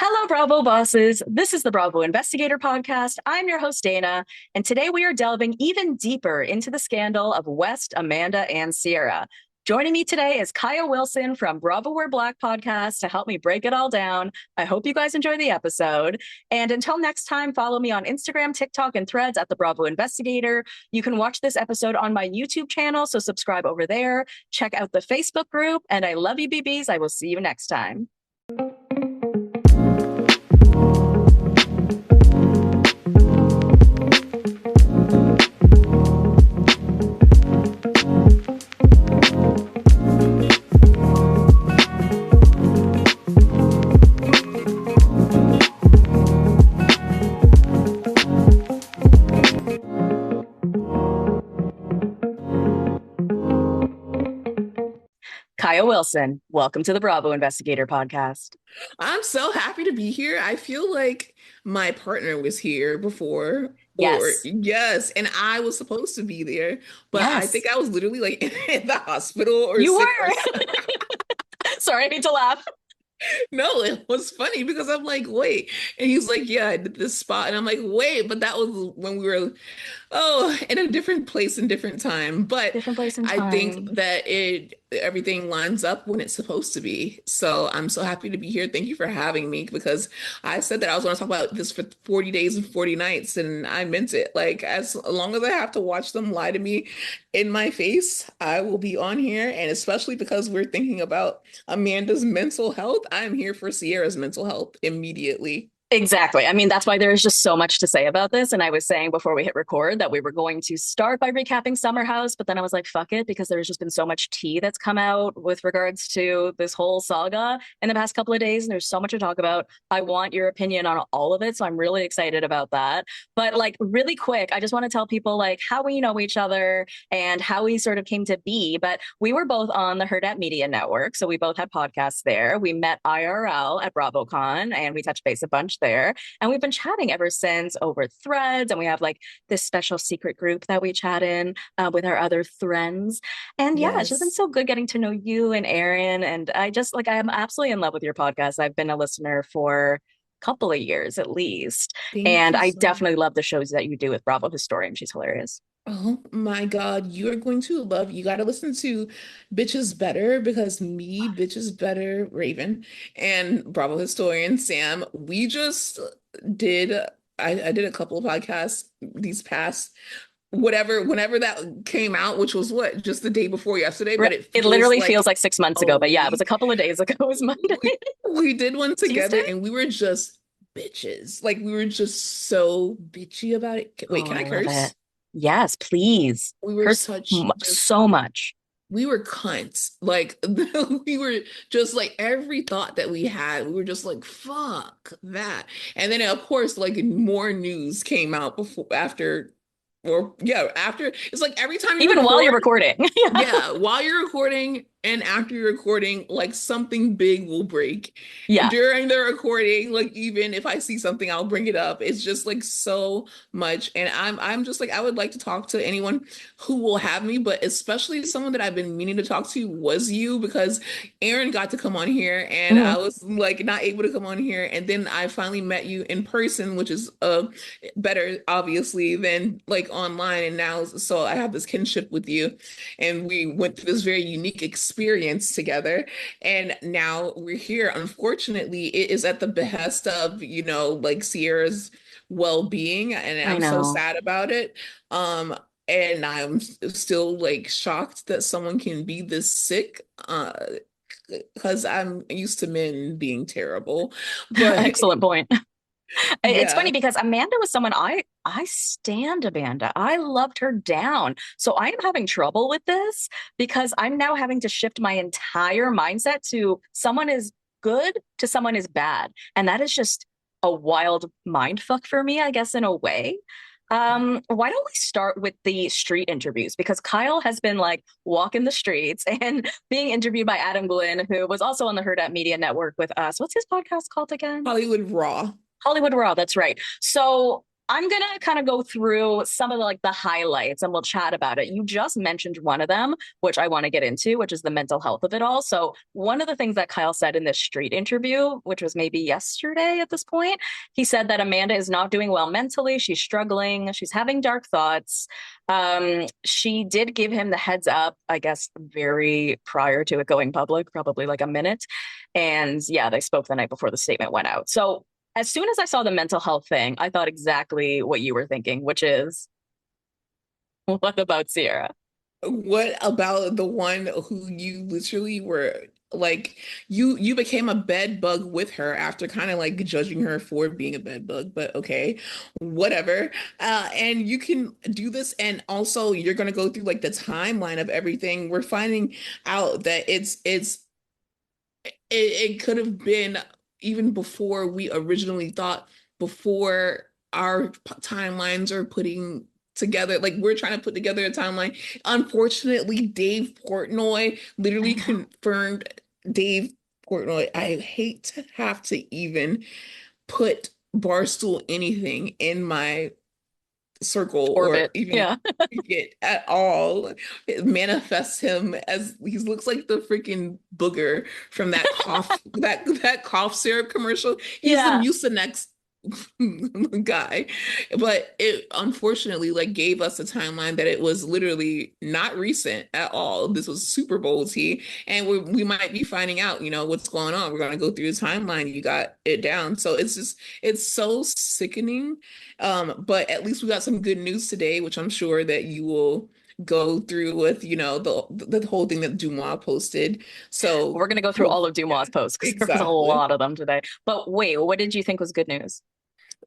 Hello, Bravo bosses. This is the Bravo Investigator Podcast. I'm your host, Dana, and today we are delving even deeper into the scandal of West, Amanda, and Ciara. Joining me today is Kaya Wilson from Bravo Wear Black podcast to help me break it all down. I hope you guys enjoy the episode. And until next time, follow me on Instagram, TikTok, and Threads at the Bravo Investigator. You can watch this episode on my YouTube channel, so subscribe over there. Check out the Facebook group, and I love you, BBs. I will see you next time. Kaya Wilson, welcome to the Bravo Investigator Podcast. I'm so happy to be here. I feel like my partner was here before, or Yes. yes, and I was supposed to be there, but I Yes. think I was literally like in the hospital or You sick or were. something. Sorry, I need to laugh. No, it was funny because I'm like, wait. And he's like, yeah, I did this spot. And I'm like, wait, but that was when we were in a different place and different time. But Different place and I think time. that it everything lines up when it's supposed to be. So I'm so happy to be here. Thank you for having me because I said that I was going to talk about this for 40 days and 40 nights, and I meant it. Like as long as I have to watch them lie to me in my face, I will be on here. And especially because we're thinking about Amanda's mental health, I'm here for Ciara's mental health immediately. Exactly. I mean, that's why there's just so much to say about this. And I was saying before we hit record that we were going to start by recapping Summer House, but then I was like, fuck it, because there's just been so much tea that's come out with regards to this whole saga in the past couple of days. And there's so much to talk about. I want your opinion on all of it. So I'm really excited about that. But like really quick, I just want to tell people like how we know each other and how we sort of came to be. But we were both on the Herd at Media Network. So we both had podcasts there. We met IRL at BravoCon and we touched base a bunch there. And we've been chatting ever since over threads. And we have like this special secret group that we chat in with our other friends. And yeah, it's just been Yes. so good getting to know you and Aaron. And I just like, I'm absolutely in love with your podcast. I've been a listener for a couple of years at least. Thank And you I so much. definitely love the shows that you do with Bravo Historian. She's hilarious. Oh my God, you are going to love, you got to listen to Bitches Better because me, Bitches Better, Raven, and Bravo historian Sam, we just did, I did a couple of podcasts these past, whenever that came out, which was what, just the day before yesterday, but it It feels literally like feels like 6 months a ago, but yeah, it was a week. couple of days ago. It was Monday, We did one together Tuesday. and we were just bitches. Like we were just so bitchy about it. Wait, Oh, can I I love it. curse? Yes, please. We were Curse such just so much. we were cunts. Like we were just like every thought that we had, we were just like, fuck that. And then of course, like more news came out before after or yeah, after it's like every time you Even while you're record, recording. Yeah. yeah, while you're recording and after you're recording, like something big will break. Yeah. During the recording, like even if I see something, I'll bring it up. It's just like so much. And I'm just like I would like to talk to anyone who will have me, but especially someone that I've been meaning to talk to was you because Aaron got to come on here and Mhm. I was like not able to come on here. And then I finally met you in person, which is better obviously than like online. And now so I have this kinship with you and we went through this very unique experience together. And now we're here. Unfortunately, it is at the behest of, like Ciara's well-being, and I I'm so know. sad about it. And I'm still like shocked that someone can be this sick. Because I'm used to men being terrible. But Excellent point. It's funny yeah. because Amanda was someone I stand Amanda. I loved her down. So I am having trouble with this because I'm now having to shift my entire mindset to someone is good to someone is bad. And that is just a wild mind fuck for me, I guess, in a way. Why don't we start with the street interviews? Because Kyle has been like walking the streets and being interviewed by Adam Glynn, who was also on the Herd at Media Network with us. What's his podcast called again? Hollywood Raw. Hollywood Raw, that's right. So I'm gonna kind of go through some of the highlights and we'll chat about it. You just mentioned one of them, which I want to get into, which is the mental health of it all. So one of the things that Kyle said in this street interview, which was maybe yesterday at this point, he said that Amanda is not doing well mentally. She's struggling. She's having dark thoughts. She did give him the heads up, I guess, very prior to it going public, probably like a minute. And yeah, they spoke the night before the statement went out. So as soon as I saw the mental health thing, I thought exactly what you were thinking, which is, what about Ciara? What about the one who you literally were like you became a bed bug with her after kind of like judging her for being a bed bug, but okay, whatever. And you can do this, and also you're gonna go through like the timeline of everything. We're finding out that it could have been even before we originally thought, before our timelines are putting together. Like we're trying to put together a timeline. Unfortunately, Dave Portnoy literally I know. confirmed. Dave Portnoy, I hate to have to even put Barstool anything in my circle or Orbit. even Yeah. it at all. It manifests him as he looks like the freaking booger from that that cough syrup commercial. He's the Yeah. Mucinex guy. But it unfortunately like gave us a timeline that it was literally not recent at all. This was Super Bowl tea, and we might be finding out, what's going on. We're gonna go through the timeline. You got it down. So it's so sickening. But at least we got some good news today, which I'm sure that you will go through with, the whole thing that Dumas posted. So We're going to go through hope all of yeah, Dumas' posts because there was a exactly. lot of them today. But wait, what did you think was good news?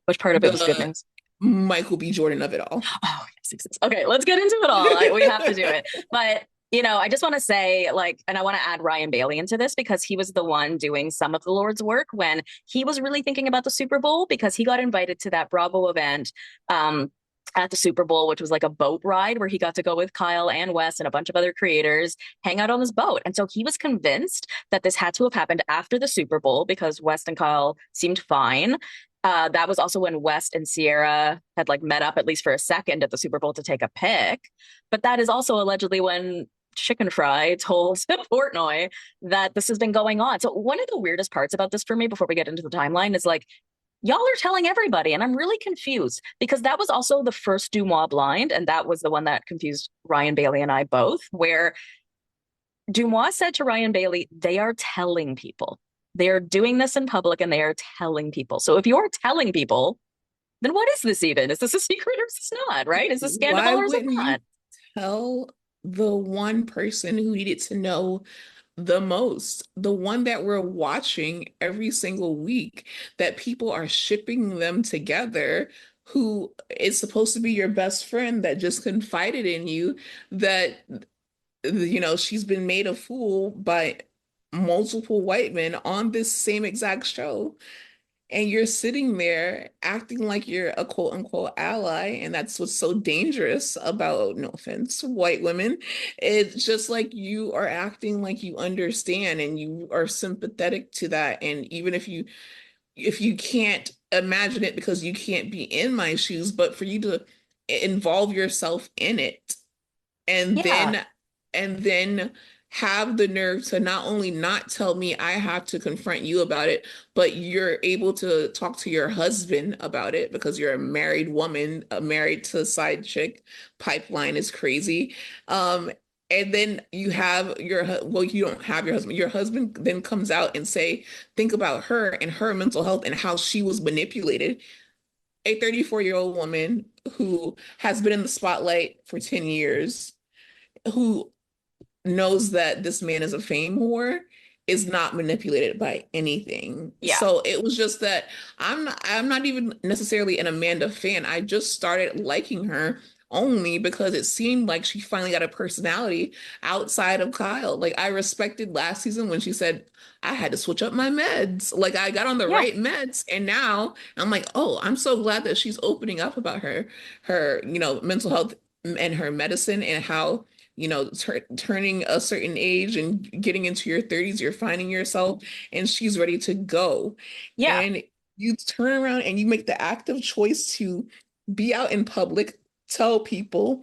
Which part of it was good The news? Michael B. Jordan of it all. Oh, yes, yes, yes. Okay, let's get into it all. We have to do it. But, I just want to say, and I want to add Ryan Bailey into this because he was the one doing some of the Lord's work when he was really thinking about the Super Bowl because he got invited to that Bravo event. At the Super Bowl, which was like a boat ride where he got to go with Kyle and Wes and a bunch of other creators, hang out on this boat. And so he was convinced that this had to have happened after the Super Bowl because West and Kyle seemed fine. That was also when West and Ciara had like met up at least for a second at the Super Bowl to take a pic. But that is also allegedly when Chicken Fry told Portnoy that this has been going on. So one of the weirdest parts about this for me before we get into the timeline is like, y'all are telling everybody, and I'm really confused because that was also the first Dumois blind, and that was the one that confused Ryan Bailey and I both, where Dumois said to Ryan Bailey, they are telling people. They are doing this in public and they are telling people. So if you're telling people, then what is this even? Is this a secret or is this not, right? Is this scandal Why or is it wouldn't you not? tell the one person who needed to know the most, the one that we're watching every single week, that people are shipping them together, who is supposed to be your best friend that just confided in you that, she's been made a fool by multiple white men on this same exact show, and you're sitting there acting like you're a quote unquote ally, and that's what's so dangerous about, no offense, white women. It's just like you are acting like you understand and you are sympathetic to that. And even if you can't imagine it because you can't be in my shoes, but for you to involve yourself in it and Yeah, then have the nerve to not only not tell me I have to confront you about it, but you're able to talk to your husband about it because you're a married woman, married to a side chick. Pipeline is crazy. And then you have well, you don't have your husband. Your husband then comes out and think about her and her mental health and how she was manipulated. A 34-year-old woman who has been in the spotlight for 10 years, who knows that this man is a fame whore, is not manipulated by anything. yeah, So it was just that I'm not even necessarily an Amanda fan. I just started liking her only because it seemed like she finally got a personality outside of Kyle. Like I respected last season when she said I had to switch up my meds. Like I got on the yeah, right meds, and now I'm like, "Oh, I'm so glad that she's opening up about her mental health and her medicine, and how turning a certain age and getting into your 30s, you're finding yourself, and she's ready to go. yeah. And you turn around and you make the active choice to be out in public, tell people,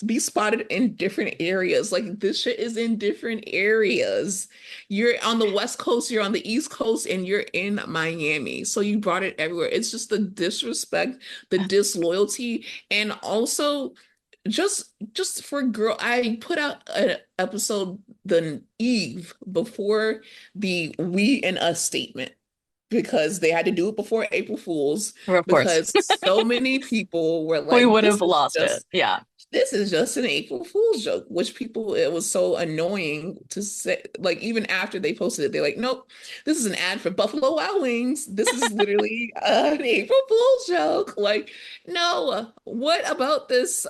be spotted in different areas. Like this shit is in different areas. You're on the West Coast, you're on the East Coast, and you're in Miami. So you brought it everywhere. It's just the disrespect, the disloyalty, and also just for girl, I put out an episode the eve before the we and us statement because they had to do it before April Fools Of course. because so many people were We like, would have lost it. Yeah. this is just an April Fool's joke, which people, it was so annoying to say. Like, even after they posted it, they're like, nope, this is an ad for Buffalo Wild Wings. This is literally an April Fool's joke. Like, no, what about this?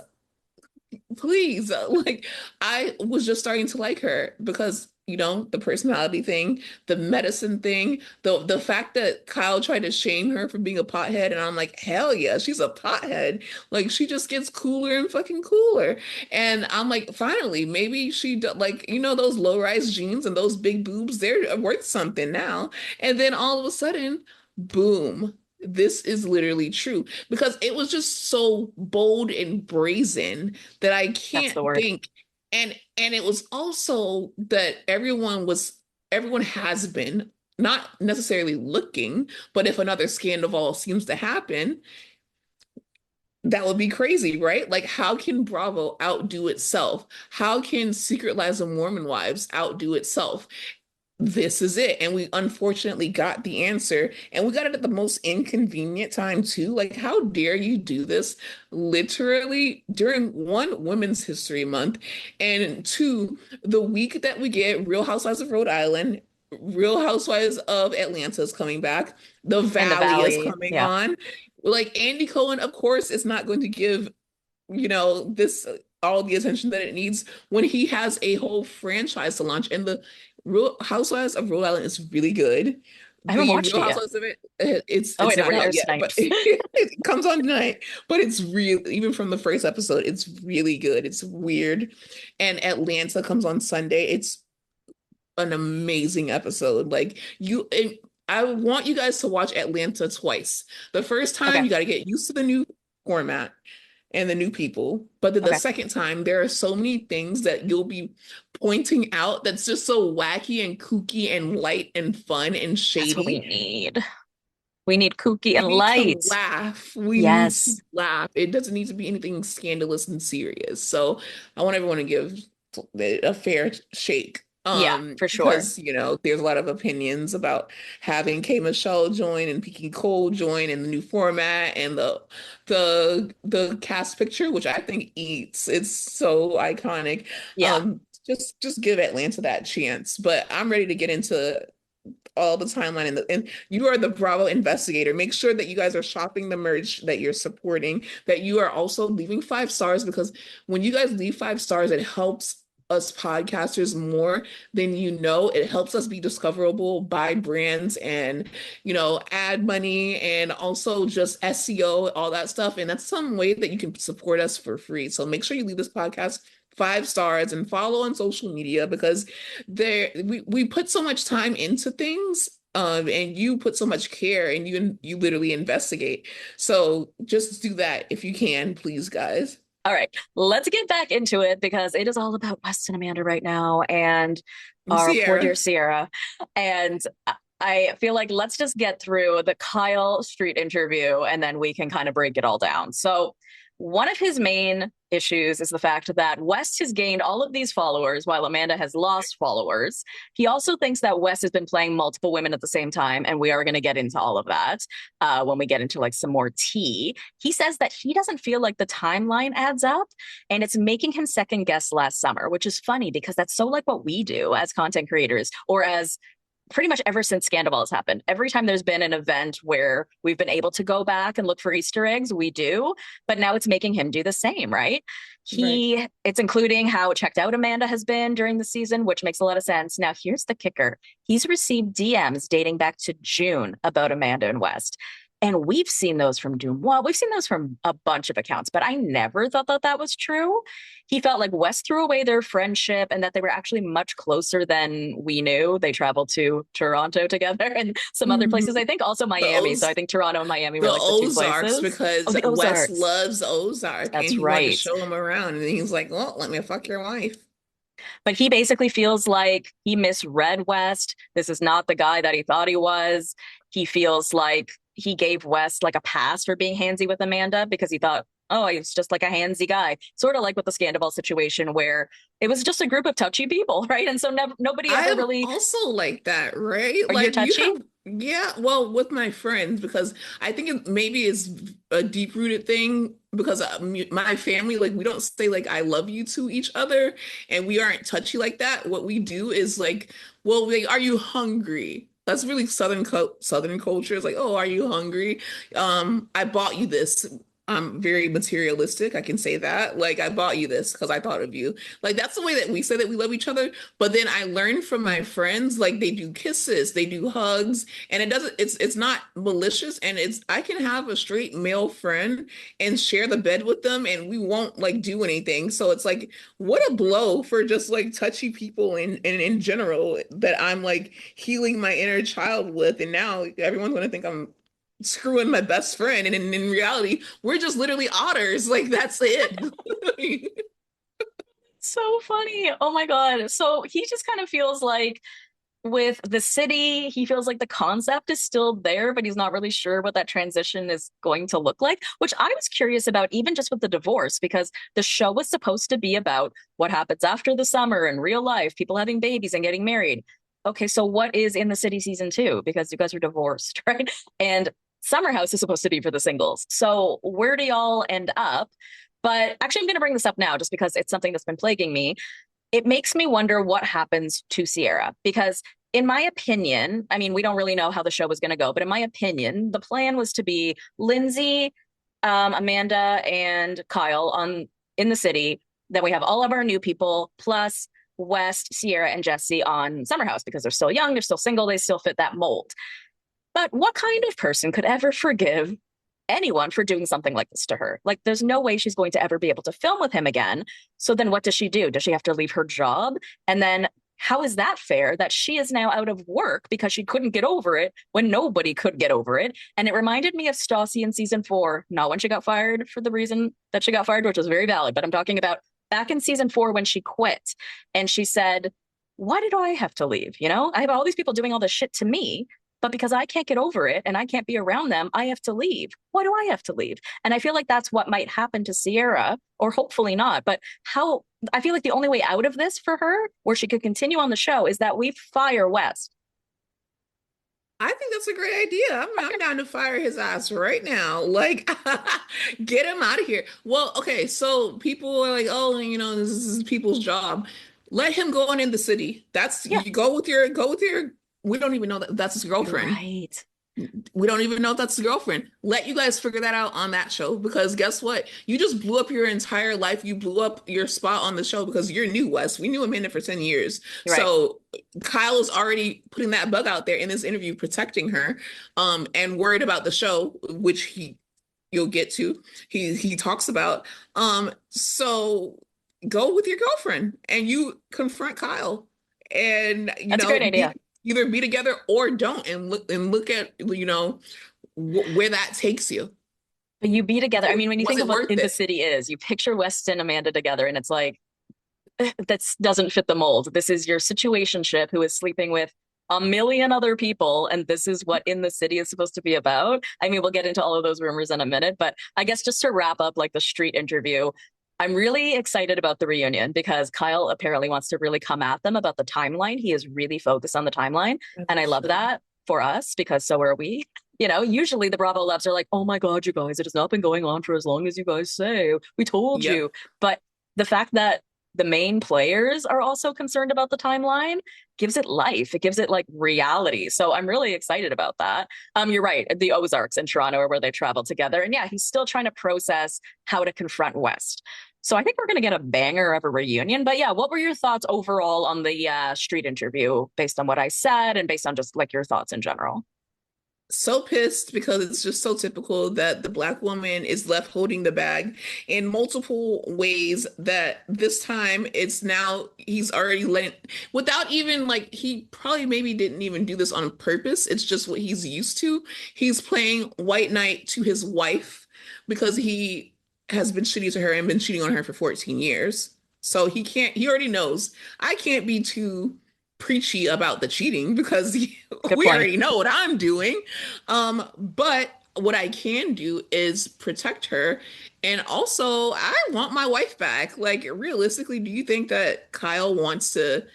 Please. Like, I was just starting to like her because, the personality thing, the medicine thing, the fact that Kyle tried to shame her for being a pothead, and I'm like, hell yeah, she's a pothead. Like, she just gets cooler and fucking cooler. And I'm like, finally, maybe like, those low-rise jeans and those big boobs, they're worth something now. And then all of a sudden, boom. This is literally true because it was just so bold and brazen that I That's can't the word. think. And it was also that everyone has been not necessarily looking, but if another scandal seems to happen, that would be crazy, right? Like, how can Bravo outdo itself? How can Secret Lives of Mormon Wives outdo itself? This is it. And we unfortunately got the answer. And we got it at the most inconvenient time, too. Like, how dare you do this literally during one, Women's History Month, and two, the week that we get Real Housewives of Rhode Island, Real Housewives of Atlanta is coming back, The In the Valley is valley. coming Yeah. on. Like, Andy Cohen, of course, is not going to give this all the attention that it needs when he has a whole franchise to launch. And the Real Housewives of Rhode Island is really good. I haven't The watched Real it yet. Housewives of it's Oh, it's wait, it not out airs yet, but tonight. it comes on tonight. But it's real, even from the first episode, it's really good. It's weird. And Atlanta comes on Sunday. It's an amazing episode. I want you guys to watch Atlanta twice. The first time, Okay. you got to get used to the new format and the new people. But then the Okay. second time, there are so many things that you'll be pointing out that's just so wacky and kooky and light and fun and That's what we shady. need. We need kooky We and need to light. laugh. We need to Yes. laugh. It doesn't need to be anything scandalous and serious. So I want everyone to give it a fair shake. Yeah, for sure. Because there's a lot of opinions about having K Michelle join and Peaky Cole join and the new format and the cast picture, which I think eats. It's so iconic. Yeah. Just give Atlanta that chance. But I'm ready to get into all the timeline and you are the Bravo investigator. Make sure that you guys are shopping the merch, that you're supporting, that you are also leaving 5 stars, because when you guys leave 5 stars, it helps us podcasters more than it helps us be discoverable by brands and ad money and also just SEO, all that stuff. And that's some way that you can support us for free. So make sure you leave this podcast 5 stars and follow on social media, because we put so much time into things, and you put so much care, and you literally investigate. So just do that if you can, please, guys. All right. Let's get back into it because it is all about West and Amanda right now and our poor dear Ciara. Ciara. And I feel like let's just get through the Kyle Street interview and then we can kind of break it all down. So, one of his main issues is the fact that West has gained all of these followers while Amanda has lost followers. He also thinks that West has been playing multiple women at the same time, and we are going to get into all of that when we get into like some more tea. He says that he doesn't feel like the timeline adds up, and it's making him second guess last summer, which is funny because that's so like what we do as content creators or as pretty much ever since Scandal has happened. Every time there's been an event where we've been able to go back and look for Easter eggs, we do. But now it's making him do the same, right? Right. It's including how checked out Amanda has been during the season, which makes a lot of sense. Now, here's the kicker. He's received DMs dating back to June about Amanda and West. And we've seen those from Doom. Well, we've seen those from a bunch of accounts, but I never thought that that was true. He felt like West threw away their friendship and that they were actually much closer than we knew. They traveled to Toronto together and some other places. Mhm. I think also The Miami. So I Oz think Toronto and Miami were the like the two Ozarks, places. Oh, because the Wes Ozarks. loves Ozark and That's he wanted to right. show him around. And he's like, well, let me fuck your wife. But he basically feels like he misread West. This is not the guy that he thought he was. He feels like he gave West like a pass for being handsy with Amanda because he thought, oh, he's just like a handsy guy. Sort of like with the Scandival situation where it was just a group of touchy people, right? And so nobody ever I'm really, also like that, right? are you Like you touchy? have, yeah, well, with my friends, because I think it maybe is a deep-rooted thing because my family, like we don't say like I love you to each other and we aren't touchy like that. What we do is like, well, like, are you hungry? That's really Southern culture. It's like, oh, are you hungry? I bought you this. I'm very materialistic. I can say that. Like, I bought you this because I thought of you. Like, that's the way that we say that we love each other. But then I learned from my friends, like they do kisses, they do hugs, and it's not malicious. And it's I can have a straight male friend and share the bed with them and we won't like do anything. So it's like, what a blow for just like touchy people in general that I'm like healing my inner child with. And now everyone's gonna think I'm screwing my best friend. And in reality, we're just literally otters. Like that's it. So funny. Oh my God. So he just kind of feels like with the city, he feels like the concept is still there, but he's not really sure what that transition is going to look like, which I was curious about, even just with the divorce, because the show was supposed to be about what happens after the summer in real life, people having babies and getting married. Okay, so what is in the city season two? Because you guys are divorced, right? And Summer House is supposed to be for the singles. So where do y'all end up? But actually, I'm going to bring this up now just because it's something that's been plaguing me. It makes me wonder what happens to Ciara because in my opinion, I mean, we don't really know how the show was going to go, but in my opinion, the plan was to be Lindsay, Amanda, and Kyle on in the city. Then we have all of our new people plus West, Ciara, and Jesse on Summer House because they're still young, they're still single, they still fit that mold. But what kind of person could ever forgive anyone for doing something like this to her? Like, there's no way she's going to ever be able to film with him again. So then what does she do? Does she have to leave her job? And then how is that fair that she is now out of work because she couldn't get over it when nobody could get over it? And it reminded me of Stassi in season four, not when she got fired for the reason that she got fired, which was very valid, but I'm talking about back in season four when she quit and she said, why did I have to leave? You know, I have all these people doing all this shit to me, but because I can't get over it and I can't be around them, I have to leave. Why do I have to leave? And I feel like that's what might happen to Ciara, or hopefully not. But how I feel like the only way out of this for her, where she could continue on the show, is that we fire West. I think that's a great idea. I'm down to fire his ass right now. Like, get him out of here. Well, okay, so people are like, oh, this is people's job. Let him go on in the city. That's Yeah, you go with your. We don't even know that that's his you're girlfriend. right. We don't even know if that's his girlfriend. Let you guys figure that out on that show because guess what? You just blew up your entire life. You blew up your spot on the show because you're new, Wes. We knew Amanda for 10 years. You're right. So Kyle is already putting that bug out there in this interview, protecting her, and worried about the show, which you'll get to. He talks about. So go with your girlfriend and you confront Kyle and That's a great idea. either be together or don't and look at where that takes you. But you be together. I mean, when you Was think it of what worth in the it? city is, you picture West and Amanda together, and it's like that doesn't fit the mold. This is your situationship who is sleeping with a million other people, and this is what in the city is supposed to be about. I mean, we'll get into all of those rumors in a minute, but I guess just to wrap up like the street interview, I'm really excited about the reunion because Kyle apparently wants to really come at them about the timeline. He is really focused on the timeline, As and he I love should. that for us because so are we. You know, usually the Bravo Labs are like, oh my God, you guys, it has not been going on for as long as you guys say. We told Yep. you. But the fact that the main players are also concerned about the timeline gives it life. It gives it like reality. So I'm really excited about that. You're right. The Ozarks in Toronto are where they travel together. And yeah, he's still trying to process how to confront West. So I think we're going to get a banger of a reunion. But yeah, what were your thoughts overall on the street interview based on what I said and based on just like your thoughts in general? So pissed because it's just so typical that the black woman is left holding the bag in multiple ways that this time it's now he's already letting without even like he probably maybe didn't even do this on purpose. It's just what he's used to. He's playing white knight to his wife because he has been shitty to her and been cheating on her for 14 years. So he already knows I can't be too preachy about the cheating because Good we point. already know what I'm doing. But what I can do is protect her. And also, I want my wife back. Like, realistically, do you think that Kyle wants to,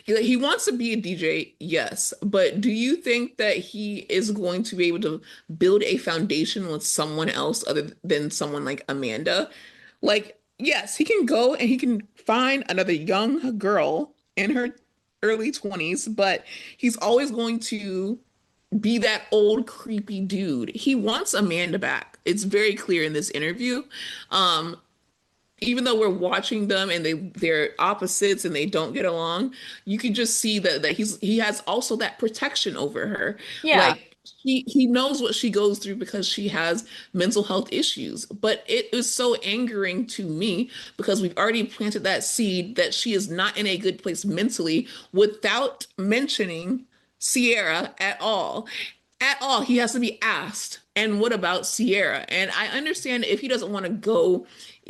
he wants to be a DJ? Yes. But do you think that he is going to be able to build a foundation with someone else other than someone like Amanda? Like, yes, he can go and he can find another young girl in her early 20s, but he's always going to be that old creepy dude. He wants Amanda back. It's very clear in this interview. Um, Even though we're watching them and they're opposites and they don't get along, you can just see that he has also that protection over her. Yeah. Like he knows what she goes through because she has mental health issues. But it is so angering to me because we've already planted that seed that she is not in a good place mentally without mentioning Ciara at all. At all, he has to be asked. And what about Ciara? And I understand if he doesn't want to go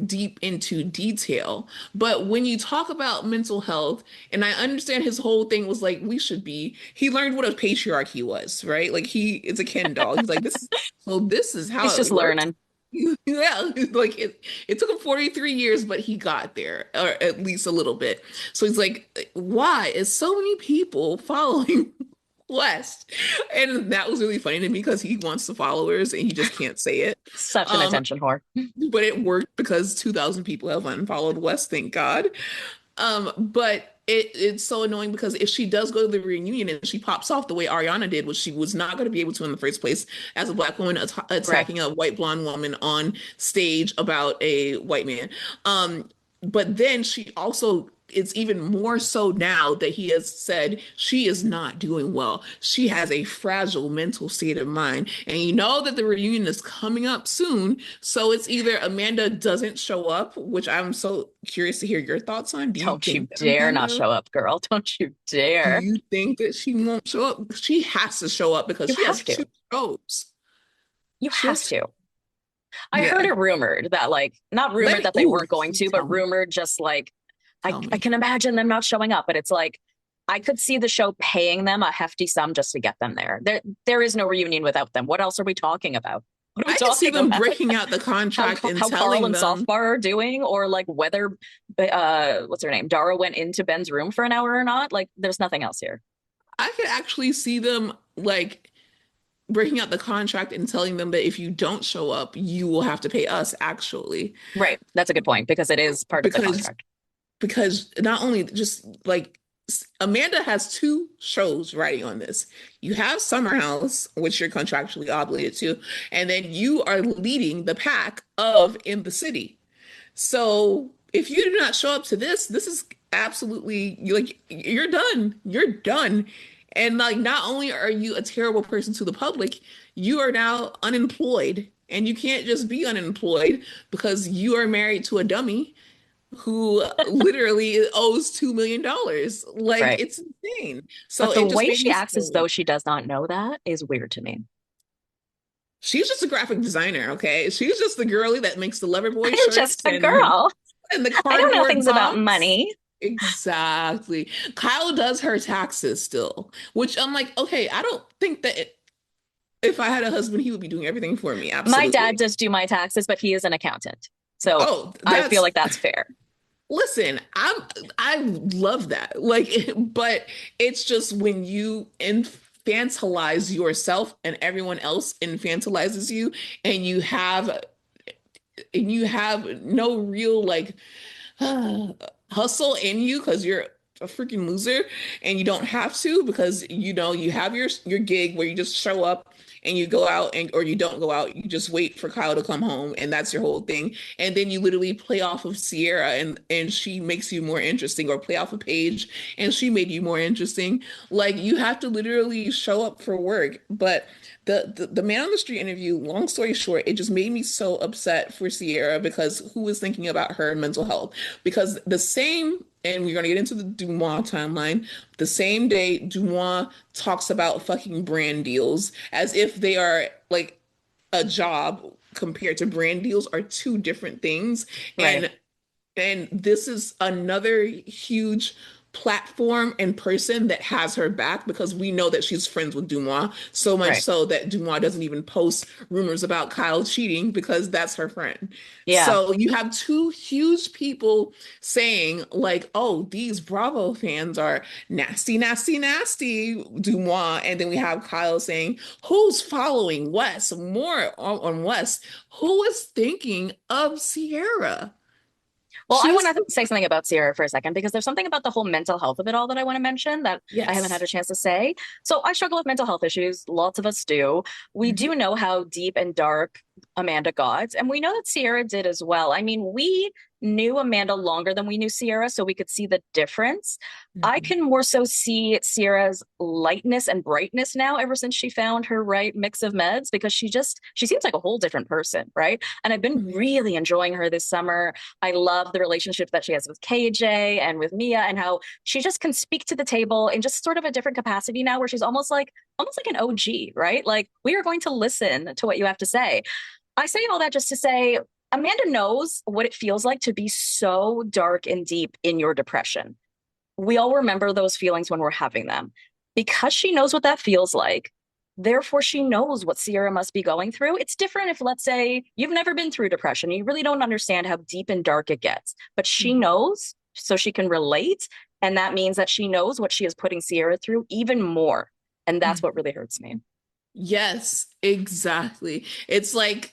deep into detail. But when you talk about mental health, and I understand his whole thing was like, he learned what a patriarchy was, right? Like he is a Ken doll. He's like, this is how He's it just works. learning. Yeah, like it took him 43 years, but he got there, or at least a little bit. So he's like, why is so many people following West? And that was really funny to me because he wants the followers and he just can't say it. Such an Um, attention whore. but it worked because 2,000 people have unfollowed West, thank God. But it's so annoying because if she does go to the reunion and she pops off the way Ariana did, which she was not going to be able to in the first place, as a black woman Right. attacking a white blonde woman on stage about a white man. But then she also, it's even more so now that he has said she is not doing well. She has a fragile mental state of mind. And you know that the reunion is coming up soon. So it's either Amanda doesn't show up, which I'm so curious to hear your thoughts on. Don't you dare not show up, girl. Don't you Do dare. you think that she won't show up? She has to show up because You she have has to. two shows. You She have has two. to. I heard Yeah. it rumored that like not Let rumored me, that they ooh, weren't going to, but tell me, rumored just like tell I me. can imagine them not showing up, but it's like I could see the show paying them a hefty sum just to get them there. There is no reunion without them. What else are we talking about? What are we I can see talking them about? breaking out the contract and How Carl telling and them. Softbar are doing, or like whether what's her name? Dara went into Ben's room for an hour or not. Like there's nothing else here. I could actually see them like breaking out the contract and telling them that if you don't show up, you will have to pay us actually. Right. That's a good point because it is part of the Because contract. not only just like Amanda has two shows writing on this. You have Summer House, which you're contractually obligated to, and then you are leading the pack of In the City. So if you do not show up to this is absolutely like you're done. You're done. And like not only are you a terrible person to the public, you are now unemployed. And you can't just be unemployed because you are married to a dummy who literally owes $2 million. Like Right. it's insane. So But the it just way made she me acts as though so she does not know that is weird to me. she's just a graphic designer, okay? She's just the girly that makes the Loverboy I'm just shirts a girl. and the I don't know cardboard things about box. money. Exactly. Kyle does her taxes still, which I'm like, okay, I don't think that if I had a husband, he would be doing everything for me. My dad Absolutely. does do my taxes, but he is an accountant. So Oh, I feel that's like that's fair. listen, I love that. Like, but it's just when you infantilize yourself and everyone else infantilizes you, and you have no real like hustle in you because you're a freaking loser and you don't have to because you have your gig where you just show up and you go out and or you don't go out, you just wait for Kyle to come home and that's your whole thing. And then you literally play off of Ciara and she makes you more interesting or play off a Paige and she made you more interesting. Like you have to literally show up for work. But the man on the street interview, long story short, it just made me so upset for Ciara because who was thinking about her mental health? Because the same, and we're gonna get into the Dumois timeline, the same day Dumois talks about fucking brand deals as if they are like a job compared to brand deals are two different things. Right, And this is another huge platform and person that has her back because we know that she's friends with Dumois, so much right. so that Dumois doesn't even post rumors about Kyle cheating because that's her friend. Yeah. So you have two huge people saying, like, oh, these Bravo fans are nasty, nasty, nasty, Dumois. And then we have Kyle saying, who's following Wes? More on Wes. Who is thinking of Ciara? Well, She I was, want to say something about Ciara for a second because there's something about the whole mental health of it all that I want to mention that I haven't had yes. a chance to say. So I struggle with mental health issues. Lots of us do. We Mhm. do know how deep and dark Amanda got, and we know that Ciara did as well. I mean, we knew Amanda longer than we knew Ciara, so we could see the difference. I Mhm. can more so see Ciara's lightness and brightness now ever since she found her right mix of meds because she seems like a whole different person, right? And I've been Mhm. really enjoying her this summer. I love the relationship that she has with KJ and with Mia and how she just can speak to the table in just sort of a different capacity now where she's almost like an OG, right? Like we are going to listen to what you have to say. I say all that just to say Amanda knows what it feels like to be so dark and deep in your depression. We all remember those feelings when we're having them. Because she knows what that feels like, therefore she knows what Ciara must be going through. It's different if, let's say, you've never been through depression. You really don't understand how deep and dark it gets. But she Mhm. knows, so she can relate. And that means that she knows what she is putting Ciara through even more. And that's what Mhm. really hurts me. Yes, exactly. It's like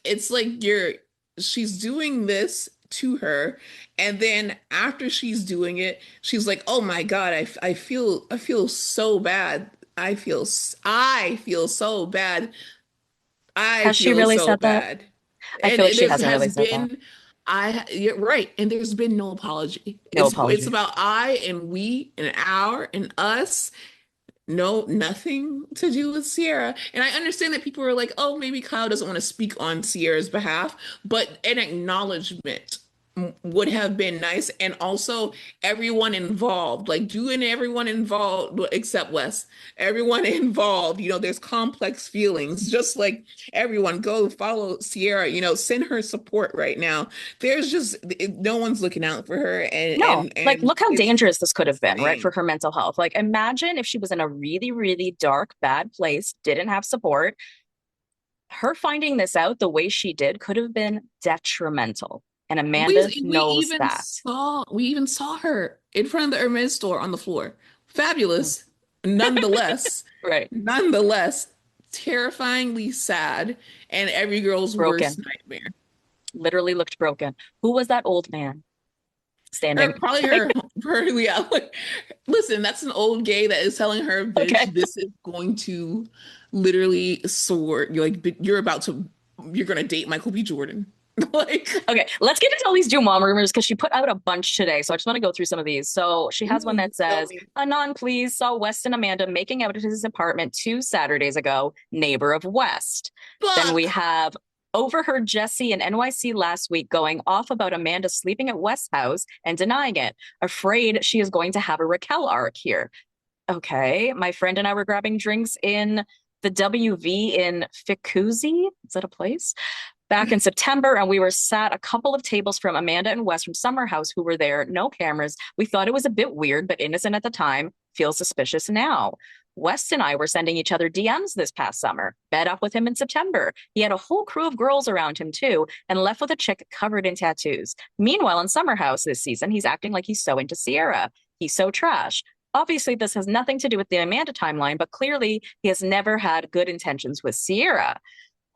she's doing this to her and then after she's doing it, she's like, "Oh my God, I feel so bad. I feel so bad. I Has she feel really so said that? bad." I And feel like she there hasn't has really said that. been you're right, and there's been no apology. No It's apology. about I and we and our and us. No, nothing to do with Ciara. And I understand that people are like, oh, maybe Kyle doesn't want to speak on Ciara's behalf, but an acknowledgement would have been nice. And also everyone involved, like you and everyone involved, well, except Wes, everyone involved, there's complex feelings, just like everyone go follow Ciara, send her support right now. There's just no one's looking out for her and No, and like and look how it's dangerous this could have been, right, for insane. her mental health. Like imagine if she was in a really, really dark, bad place, didn't have support. Her finding this out the way she did could have been detrimental. And Amanda knows that. We even saw her in front of the Hermes store on the floor. Fabulous, nonetheless, Right. nonetheless, terrifyingly sad, and every girl's worst Broken. nightmare. Literally looked broken. Who was that old man standing? Her probably her yeah. Listen, that's an old gay that is telling her, bitch, Okay. this is going to literally soar. You're gonna date Michael B. Jordan. Like, Okay, let's get into all these Doom Mom rumors because she put out a bunch today. So I just want to go through some of these. So she has one ooh, that tell says, me. Anon, please, saw West and Amanda making out at his apartment 2 Saturdays ago, neighbor of West. Then we Fuck. have overheard Jesse in NYC last week going off about Amanda sleeping at West's house and denying it, afraid she is going to have a Raquel arc here. Okay, my friend and I were grabbing drinks in the WV in Fikuzi. Is that a place? Back in September, and we were sat a couple of tables from Amanda and Wes from Summer House who were there, no cameras. We thought it was a bit weird, but innocent at the time, feels suspicious now. Wes and I were sending each other DMs this past summer, met up with him in September. He had a whole crew of girls around him too, and left with a chick covered in tattoos. Meanwhile, in Summer House this season, he's acting like he's so into Ciara. He's so trash. Obviously, this has nothing to do with the Amanda timeline, but clearly he has never had good intentions with Ciara.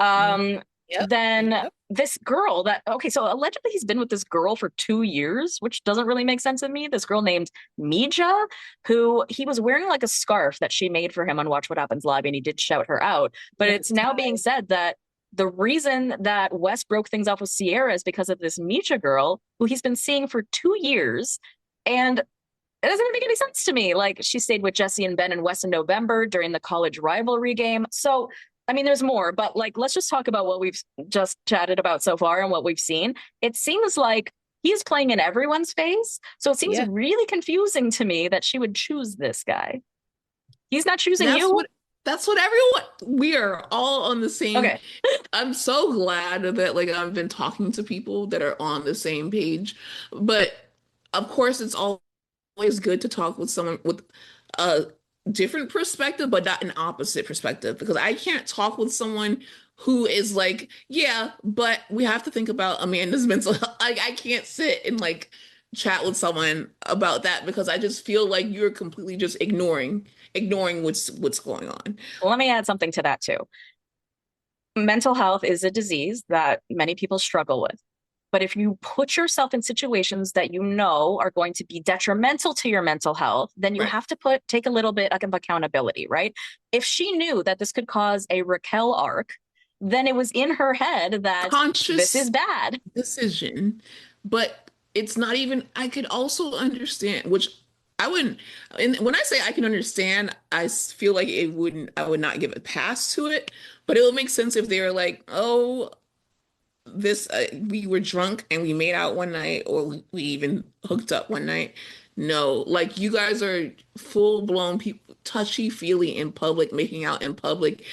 Mm. Um, Yep. then Yep. this girl that, okay, so allegedly he's been with this girl for 2 years, which doesn't really make sense to me. This girl named Mija, who he was wearing like a scarf that she made for him on Watch What Happens Live, and he did shout her out. But Yes, it's now being said that the reason that Wes broke things off with Ciara is because of this Mija girl who he's been seeing for 2 years. And it doesn't make any sense to me. Like she stayed with Jesse and Ben and Wes in November during the college rivalry game. So, I mean, there's more, but like, let's just talk about what we've just chatted about so far and what we've seen. It seems like he's playing in everyone's face. So it seems yeah. really confusing to me that she would choose this guy. He's not choosing That's you. what that's what everyone we are all on the same. Okay. I'm so glad that like I've been talking to people that are on the same page. But of course it's always good to talk with someone with a different perspective, but not an opposite perspective, because I can't talk with someone who is like, yeah, but we have to think about Amanda's mental health. Like I can't sit and like chat with someone about that because I just feel like you're completely just ignoring what's going on. Well, let me add something to that too. Mental health is a disease that many people struggle with. But if you put yourself in situations that you know are going to be detrimental to your mental health, then you Right. have to take a little bit of accountability, right? If she knew that this could cause a Raquel arc, then it was in her head that this is Conscious bad. decision, but it's not even, I could also understand, which I wouldn't, and when I say I can understand, feel like I would not give a pass to it, but it would make sense if they were like, oh, we were drunk and we made out one night, or we even hooked up one night. No, like you guys are full blown people, touchy feely in public, making out in public.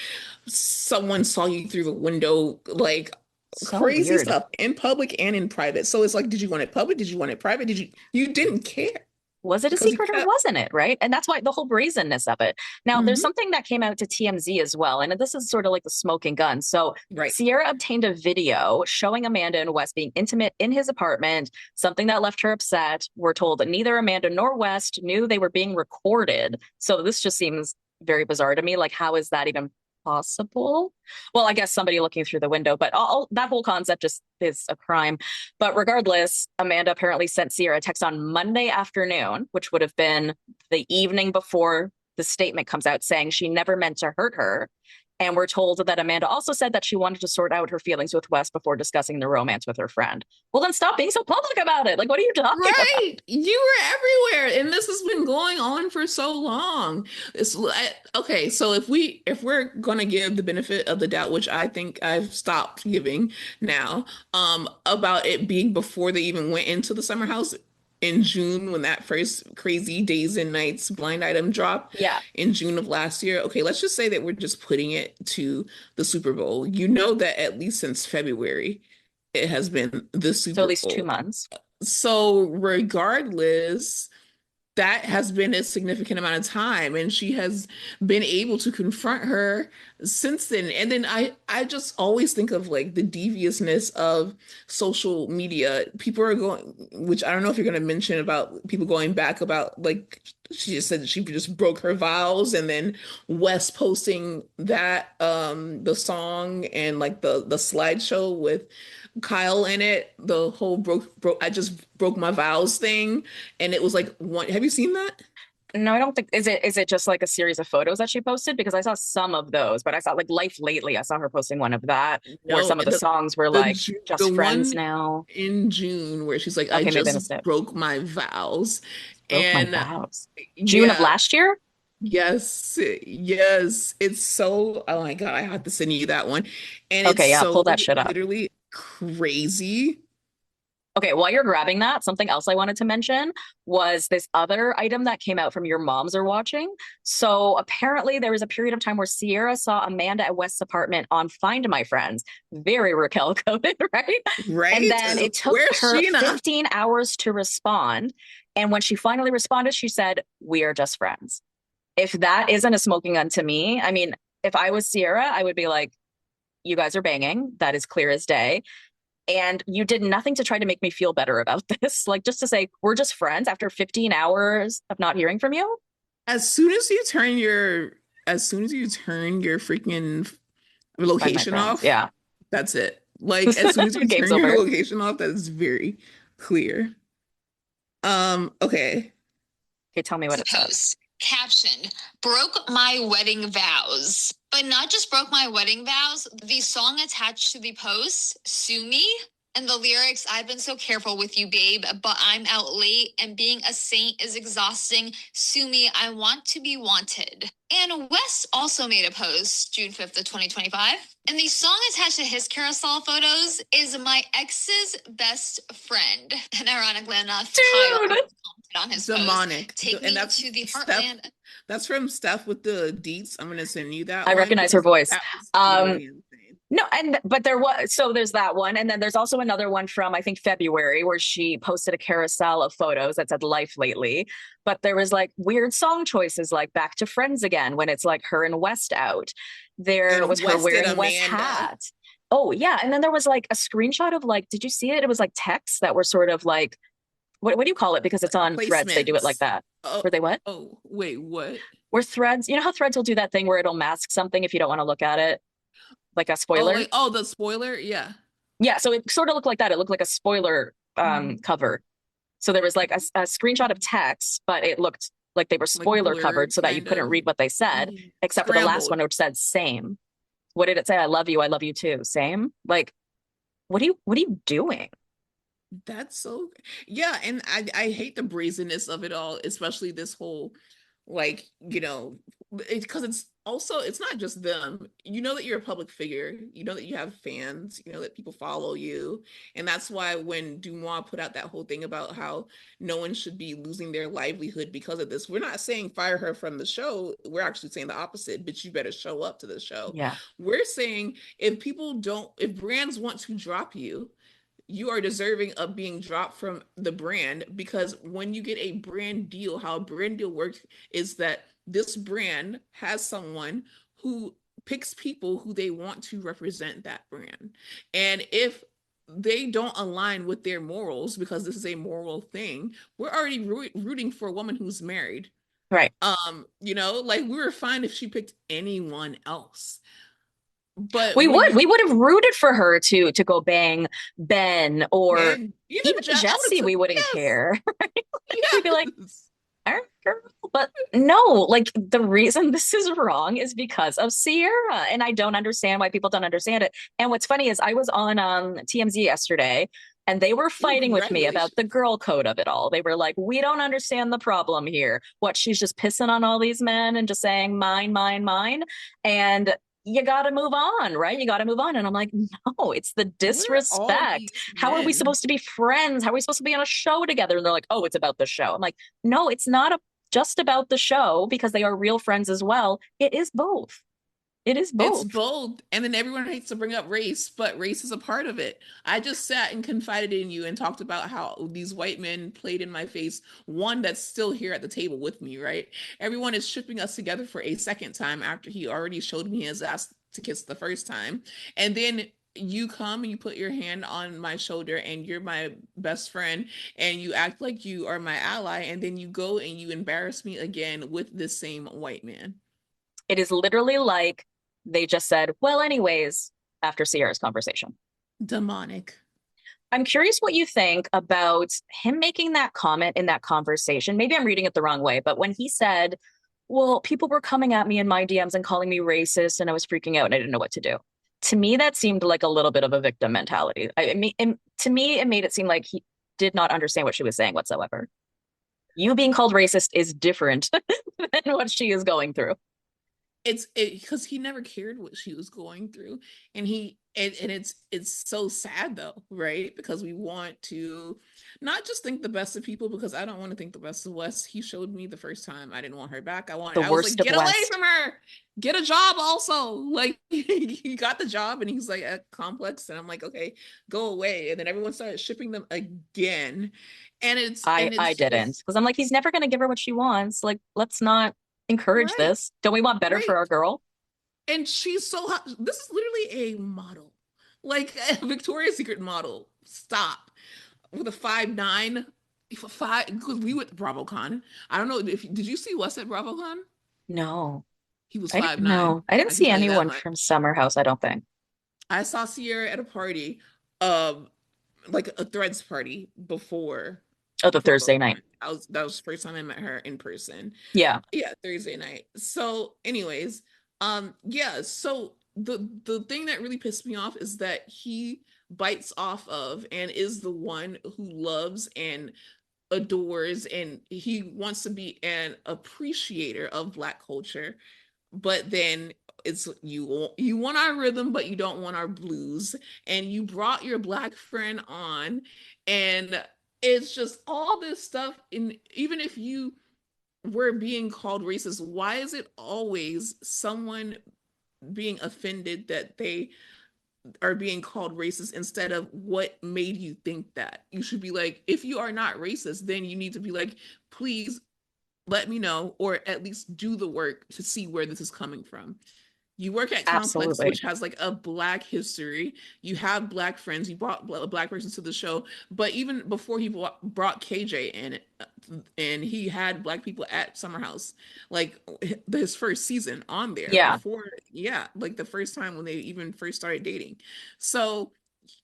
Someone saw you through the window, like So crazy weird. stuff in public and in private. So it's like, did you want it public? Did you want it private? You didn't care Was it a because you secret or kept. wasn't it? Right. And that's why the whole brazenness of it. Now, there's Mhm. something that came out to TMZ as well. And this is sort of like the smoking gun. So, Right. Sierra obtained a video showing Amanda and West being intimate in his apartment, something that left her upset. We're told that neither Amanda nor West knew they were being recorded. So, this just seems very bizarre to me. Like, how is that even possible? Well, I guess somebody looking through the window, but that whole concept just is a crime. But regardless, Amanda apparently sent Sierra a text on Monday afternoon, which would have been the evening before the statement comes out, saying she never meant to hurt her. And we're told that Amanda also said that she wanted to sort out her feelings with Wes before discussing the romance with her friend. Well, then stop being so public about it. Like, what are you talking about? Right. You were everywhere, and this has been going on for so long. Okay, so if we're gonna give the benefit of the doubt, which I think I've stopped giving now, about it being before they even went into the summer house in June when that first crazy days and nights blind item dropped Yeah. in June of last year. Okay, let's just say that we're just putting it to the Super Bowl. You know that at least since February, it has been the So at Super least two Bowl. months. So regardless, that has been a significant amount of time, and she has been able to confront her since then. And then I just always think of like the deviousness of social media. People are going, which I don't know if you're going to mention about people going back about like she just said that she just broke her vows, and then Wes posting that the song and like the slideshow with Kyle in it, the whole broke I just broke my vows thing. And it was like one, have you seen that? No, I don't think is it just like a series of photos that she posted? Because I saw some of those, but I saw like Life Lately. I saw her posting one of that where No, some of the songs were like the just friends one now. in June where she's like, I Okay, maybe I just missed it. broke my vows. Broke my And vows. June of yeah, last year? yes, it's so, oh my God, I have to send you that one. And it's Okay, yeah, so pull that shit up. literally crazy. Okay, while you're grabbing that, something else I wanted to mention was this other item that came out from Your Moms Are Watching. So apparently there was a period of time where Sierra saw Amanda at West's apartment on Find My Friends. Very Raquel coded, right? And Right? then it took Where's her Sheena? 15 hours to respond. And when she finally responded, she said, "We are just friends." If that isn't a smoking gun to me, I mean, if I was Sierra, I would be like, "You guys are banging. That is clear as day. And you did nothing to try to make me feel better about this. Like just to say, we're just friends after 15 hours of not hearing from you. As soon as you as soon as you turn your freaking Find my location friends. off, Yeah. That's it. Like as soon as you Game's turn your over. location off, that is very clear. Okay. Okay, tell me what The it says. post caption: broke my wedding vows, but not just broke my wedding vows. The song attached to the post, "Sue Me," and the lyrics: "I've been so careful with you, babe, but I'm out late, and being a saint is exhausting. Sue me, I want to be wanted." And West also made a post June 5th of 2025. And the song attached to his carousel photos is "My Ex's Best Friend." And ironically enough, Kyle Dude. commented on his post, Demonic. "Take And me that's to the Steph. heartland." That's from Steph with the deets. I'm gonna send you that I one recognize her because voice. that was Um, literally insane. no, and but there was so there's that one, and then there's also another one from I think February where she posted a carousel of photos that said "Life Lately," but there was like weird song choices like "Back to Friends Again" when it's like her and West out. There And was her West and wearing West's Amanda. hat. Oh yeah, and then there was like a screenshot of like, did you see it? It was like texts that were sort of like what do you call it? Because it's on Threads, they do it like Placements. that. Oh, Were they what? oh, wait, what? Were Threads? You know how Threads will do that thing where it'll mask something if you don't want to look at it, like a Oh, spoiler? like oh, the spoiler? Yeah. Yeah, so it sort of looked like that. It looked like a spoiler Mhm. cover. So there was like a screenshot of text, but it looked like they were Like spoiler covered blurred, so that you kind couldn't of. read what they said, Mhm. except for the last one, Scrambled. which said same. What did it say? I love you too. Same. Like, what are you doing? That's so yeah, and I hate the brazenness of it all, especially this whole like, because it's also it's not just them. You know that you're a public figure. You know that you have fans. You know that people follow you, and that's why when Dumois put out that whole thing about how no one should be losing their livelihood because of this, we're not saying fire her from the show. We're actually saying the opposite. But you better show up to the show. Yeah. We're saying if brands want to drop you, you are deserving of being dropped from the brand, because when you get a brand deal, how a brand deal works is that this brand has someone who picks people who they want to represent that brand. And if they don't align with their morals, because this is a moral thing, we're already rooting for a woman who's married. Right. Like we were fine if she picked anyone else. But We when would. you We would have rooted for her to go bang Ben or and even even I would have Jesse, took we wouldn't yes, care. We'd be like, yes. all right, girl. But no, like the reason this is wrong is because of Ciara. And I don't understand why people don't understand it. And what's funny is I was on TMZ yesterday and they were Ooh, fighting with me about the congratulations. girl code of it all. They were like, we don't understand the problem here. What, she's just pissing on all these men and just saying mine, mine, mine. And you got to move on, right? You got to move on. And I'm like, no, it's the We're all disrespect. these How are we men. supposed to be friends? How are we supposed to be on a show together? And they're like, oh, it's about the show. I'm like, no, it's not just about the show because they are real friends as well. It is both. It is It's both. both. And then everyone hates to bring up race, but race is a part of it. I just sat and confided in you and talked about how these white men played in my face. One that's still here at the table with me, right? Everyone is shipping us together for a second time after he already showed me his ass to kiss the first time. And then you come and you put your hand on my shoulder and you're my best friend and you act like you are my ally, and then you go and you embarrass me again with this same white man. It is literally like they just said, well, anyways, after Ciara's conversation. Demonic. I'm curious what you think about him making that comment in that conversation. Maybe I'm reading it the wrong way, but when he said, well, people were coming at me in my DMs and calling me racist, and I was freaking out and I didn't know what to do. To me, that seemed like a little bit of a victim mentality. I mean, to me, it made it seem like he did not understand what she was saying whatsoever. You being called racist is different than what she is going through. It's it because he never cared what she was going through, and it's so sad though, right? Because we want to not just think the best of people, because I don't want to think the best of Wes. He showed me the first time I didn't want her back. The I was like, worst of get away West. from her, get a job also. Like he got the job and he's like at Complex, and I'm like, okay, go away. And then everyone started shipping them again, and it's I and I it's didn't just because I'm like he's never going to give her what she wants. Like let's not encourage right, this. Don't we want better for right. our girl? And she's so hot. This is literally a model, like a Victoria's Secret model. Stop with a 5'9", five. Because we went to BravoCon. I don't know if did you see Wes at BravoCon? No, He was I didn't 5'9". know. I didn't I can see tell you that anyone much. from Summer House, I don't think. I saw Sierra at a party, um, like a Threads party Oh, the before both Thursday night. went. That was the first time I met her in person. Yeah, Yeah, Thursday night. So, anyways, yeah, so the thing that really pissed me off is that he bites off of and is the one who loves and adores and he wants to be an appreciator of Black culture, but then it's you want our rhythm but you don't want our blues, and you brought your Black friend on, and it's just all this stuff. And even if you were being called racist, why is it always someone being offended that they are being called racist instead of what made you think that? You should be like, if you are not racist, then you need to be like, please let me know, or at least do the work to see where this is coming from. You work at Complex, absolutely. which has like a Black history. You have Black friends. You brought a Black person to the show. But even before he brought KJ in, and he had Black people at Summer House, like his first season on there Yeah, before, yeah, like the first time when they even first started dating. So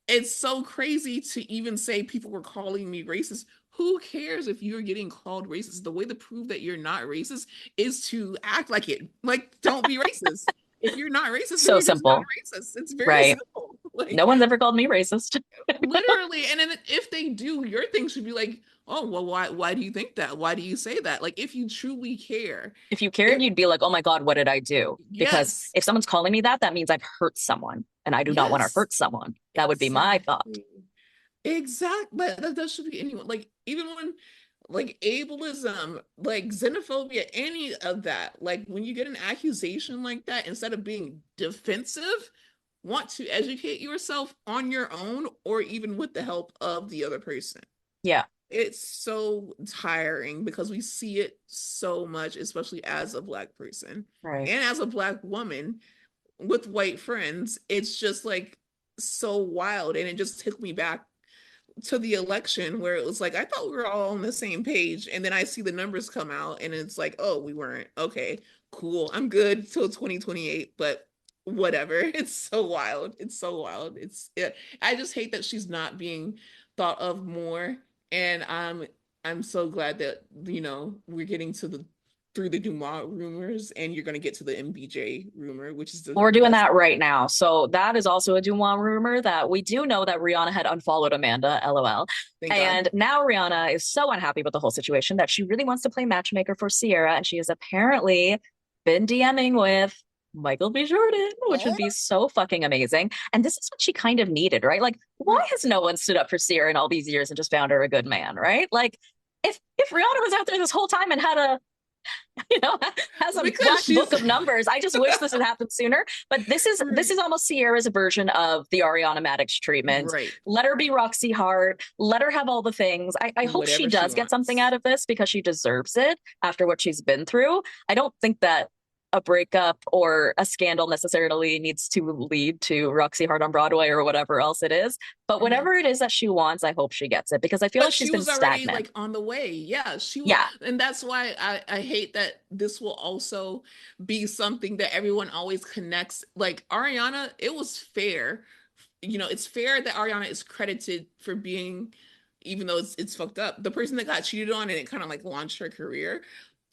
it's so crazy to even say people were calling me racist. Who cares if you're getting called racist? The way to prove that you're not racist is to act like it. Like, don't be racist. If you're not racist, then so you're just not simple. racist. It's very Right. simple. No Like, one's ever called me racist. literally. And then if they do, your thing should be like, oh, well, why do you think that? Why do you say that? Like, if you truly care, If you cared, if you'd be like, oh my God, what did I do? Because yes, if someone's calling me that, that means I've hurt someone and I do not want to yes, hurt someone. That would be my thought. exactly. Exactly. That should be anyone. Like, even when like ableism, like xenophobia, any of that, like when you get an accusation like that, instead of being defensive, want to educate yourself on your own or even with the help of the other person. Yeah, It's so tiring because we see it so much, especially as a Black person right. and as a Black woman with white friends. It's just like so wild. And it just took me back to the election where it was like, I thought we were all on the same page. And then I see the numbers come out and it's like, oh, we weren't. Okay, cool. I'm good till 2028, but whatever. It's so wild. It's so wild. I just hate that she's not being thought of more. And I'm so glad that, we're getting to the through the Dumas rumors, and you're gonna get to the MBJ rumor, which is the We're doing best. that right now. So that is also a Dumois rumor that we do know that Rihanna had unfollowed Amanda, LOL. Thank God. And now Rihanna is so unhappy with the whole situation that she really wants to play matchmaker for Ciara. And she has apparently been DMing with Michael B. Jordan, which would Oh, be so fucking amazing. And this is what she kind of needed, right? Like, why has no one stood up for Ciara in all these years and just found her a good man, right? Like, if Rihanna was out there this whole time and had a you know, has a because black she's book of numbers. I just wish this had happened sooner. But this right. is almost Sierra's version of the Ariana Madix treatment. Right. Let her be Roxy Hart. Let her have all the things. I hope she Whatever she does get something wants. out of this because she deserves it after what she's been through. I don't think that a breakup or a scandal necessarily needs to lead to Roxy Hart on Broadway or whatever else it is. But Mhm. whatever it is that she wants, I hope she gets it because I feel But like she's she been was already stagnant. like on the way. Yeah, she was, Yeah, and that's why I hate that this will also be something that everyone always connects. Like Ariana, it was fair. It's fair that Ariana is credited for being, even though it's fucked up, the person that got cheated on and it kind of like launched her career.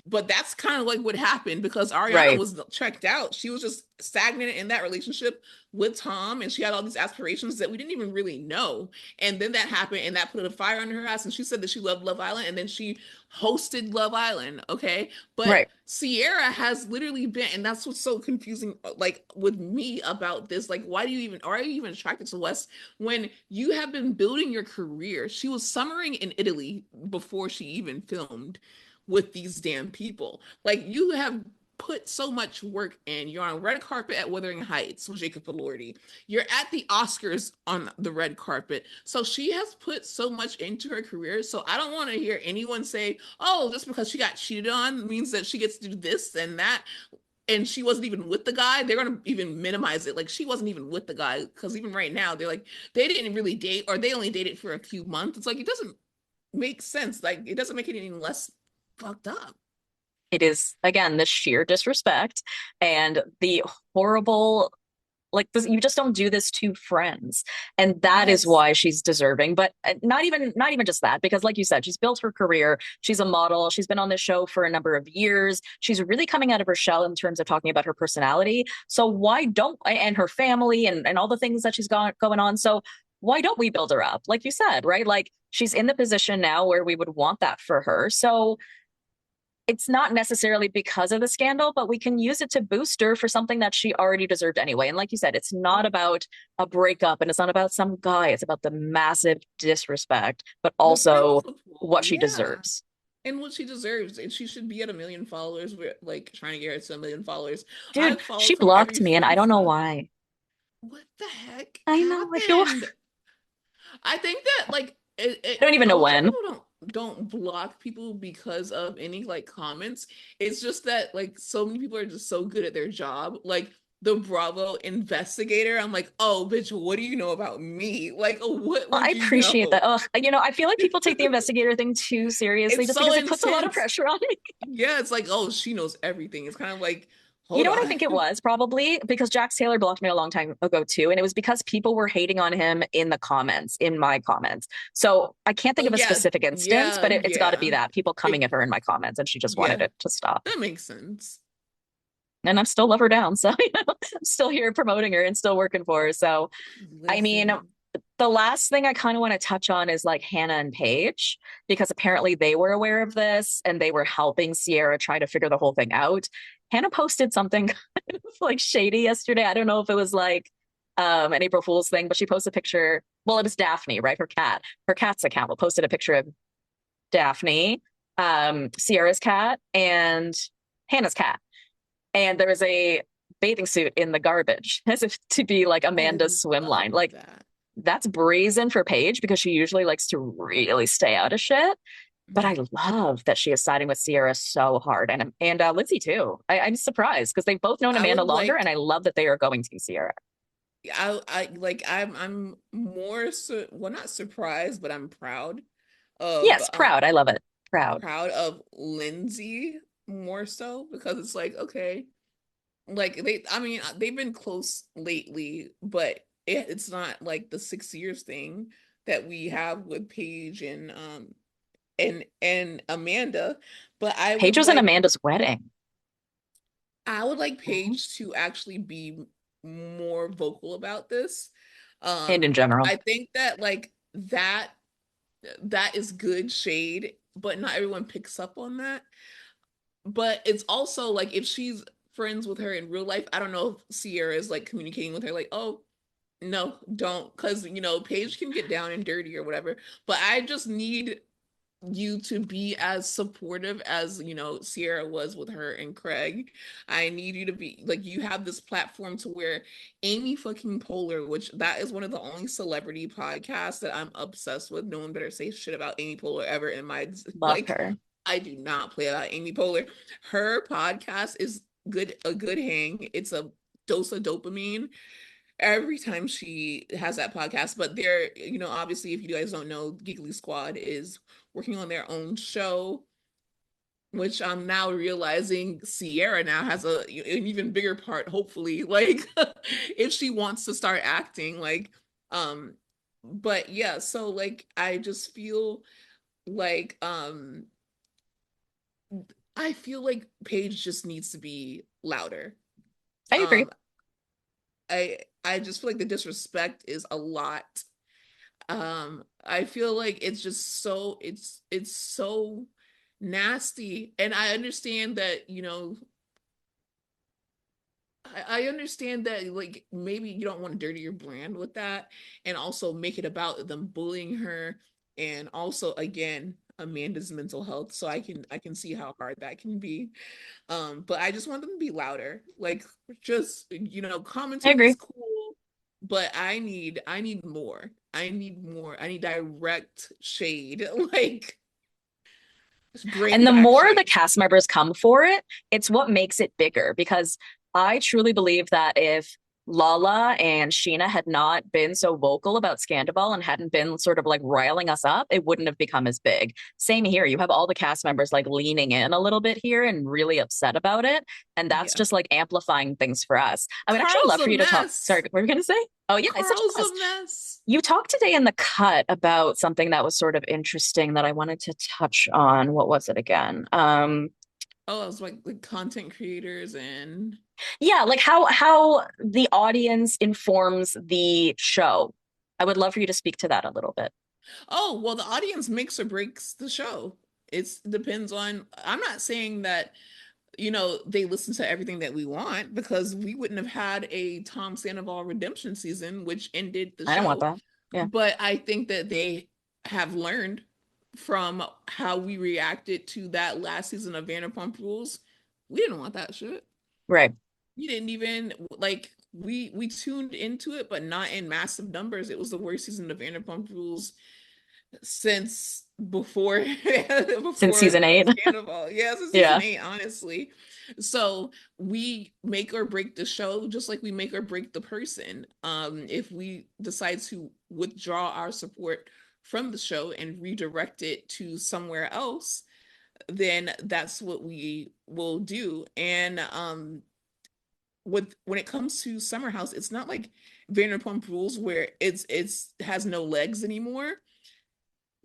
But that's kind of like what happened because Ariana right, was checked out. She was just stagnant in that relationship with Tom, and she had all these aspirations that we didn't even really know. And then that happened, and that put a fire under her ass. And she said that she loved Love Island, and then she hosted Love Island. Okay, but right. Ciara has literally been, and that's what's so confusing, like with me about this. Like, why do you even are you even attracted to Wes when you have been building your career? She was summering in Italy before she even filmed with these damn people. Like, you have put so much work in. You're on red carpet at Wuthering Heights with Jacob Elordi. You're at the Oscars on the red carpet. So she has put so much into her career. So I don't want to hear anyone say, "Oh, just because she got cheated on means that she gets to do this and that." And she wasn't even with the guy. They're gonna even minimize it. Like, she wasn't even with the guy because even right now they're like they didn't really date or they only dated for a few months. It's like it doesn't make sense. Like, it doesn't make it any less fucked up. It is, again, the sheer disrespect and the horrible Like this, you just don't do this to friends. And that is Yes. why she's deserving. But not even just that, because like you said, she's built her career. She's a model. She's been on this show for a number of years. She's really coming out of her shell in terms of talking about her personality. So why don't and her family and all the things that she's got going on. So why don't we build her up? Like you said, right? Like she's in the position now where we would want that for her. So it's not necessarily because of the scandal, but we can use it to boost her for something that she already deserved anyway. And like you said, it's not about a breakup and it's not about some guy. It's about the massive disrespect, but The also principal, what she yeah. deserves. And what she deserves. And she should be at 1 million followers. We're like trying to get her to 1 million followers. Dude, I've she followed from blocked every me and I fan don't know stuff. why. What the heck I know. I feel happened? I think that like I don't even a know lot of when. people don't block people because of any like comments. It's just that like so many people are just so good at their job. Like the Bravo investigator, I'm like, oh bitch, what do you know about me? Like, what Well, I would you appreciate that. know? Ugh, I feel like people take the investigator thing too seriously It's just so because it puts a lot of intense. pressure on me. Yeah, it's like, oh, she knows everything. It's kind of like, You hold know what I on. think it was? Probably because Jax Taylor blocked me a long time ago too. And it was because people were hating on him in the comments, in my comments. So I can't think Oh of a yeah, specific instance, yeah, but it's got to be yeah. that people coming It at her in my comments and she just wanted yeah, it to stop. that makes sense. And I'm still love her down. So, I'm still here promoting her and still working for her. So, I mean, Listen. the last thing I kind of want to touch on is like Hannah and Paige, because apparently they were aware of this and they were helping Ciara try to figure the whole thing out. Hannah posted something kind of like shady yesterday. I don't know if it was like an April Fool's thing, but she posted a picture. Well, it was Daphne, right? Her cat. Her cat's account posted a picture of Daphne, Ciara's cat, and Hannah's cat. And there was a bathing suit in the garbage, as if to be like I Amanda's swim line. love Like that. that's brazen for Paige because she usually likes to really stay out of shit. But I love that she is siding with Ciara so hard, and Lindsay too. I'm surprised because they've both known I Amanda would longer, and like I love that they are going to Ciara. I like I'm more well not surprised, but I'm of Yes, proud. I love it. Proud. proud of Lindsay more so because it's like okay, like they I mean they've been close lately, but it's not like the 6 years thing that we have with Paige and Amanda. But Paige was in Amanda's wedding. I would like Mhm. Paige to actually be more vocal about this. And in general. I think that like that is good shade, but not everyone picks up on that. But it's also like if she's friends with her in real life, I don't know if Sierra is like communicating with her like, oh, no, don't, because Paige can get down and dirty or whatever. But I just need you to be as supportive as Sierra was with her and Craig. I need you to be like you have this platform to where Amy fucking Poehler, which that is one of the only celebrity podcasts that I'm obsessed with. No one better say shit about Amy Poehler ever in my Love her. I do not play about Amy Poehler. Her podcast is a good hang. It's a dose of dopamine every time she has that podcast. But obviously, if you guys don't know, Giggly Squad is working on their own show, which I'm now realizing Sierra now has an even bigger part, hopefully, like if she wants to start acting, like, but yeah, so like I just feel like I feel like Paige just needs to be louder. I agree. Um, I just feel like the disrespect is a lot. I feel like it's just so it's so nasty, and I understand that I understand that like maybe you don't want to dirty your brand with that, and also make it about them bullying her, and also again Amanda's mental health. So I can see how hard that can be. But I just want them to be louder. Like just I commenting is agree. cool, but I need more. I need more. I need direct shade. Like just bring And the back more the shade. cast members come for it, it's what makes it bigger because I truly believe that if Lala and Sheena had not been so vocal about Scandival and hadn't been sort of like riling us up, it wouldn't have become as big. Same here. You have all the cast members like leaning in a little bit here and really upset about it. And that's Yeah. just like amplifying things for us. I would actually Carl's love a for you to talk. mess. Sorry, what were you going to say? Oh, yeah, it's such Carl's a mess. a mess. You talked today in the cut about something that was sort of interesting that I wanted to touch on. What was it again? Oh, I was like the content creators and Yeah, like how the audience informs the show. I would love for you to speak to that a little bit. oh, well, the audience makes or breaks the show. It depends on, I'm not saying that, they listen to everything that we want because we wouldn't have had a Tom Sandoval redemption season, which ended the I don't want show. that. Yeah. But I think that they have learned from how we reacted to that last season of Vanderpump Rules. We didn't want that shit. Right. We didn't even like we tuned into it, but not in massive numbers. It was the worst season of Vanderpump Rules since before Since before season 8. Scandal. Yeah, since Yeah. season 8, honestly. So we make or break the show just like we make or break the person. If we decide to withdraw our support from the show and redirect it to somewhere else, then that's what we will do. And when it comes to Summer House, it's not like Vanderpump Rules where it's has no legs anymore.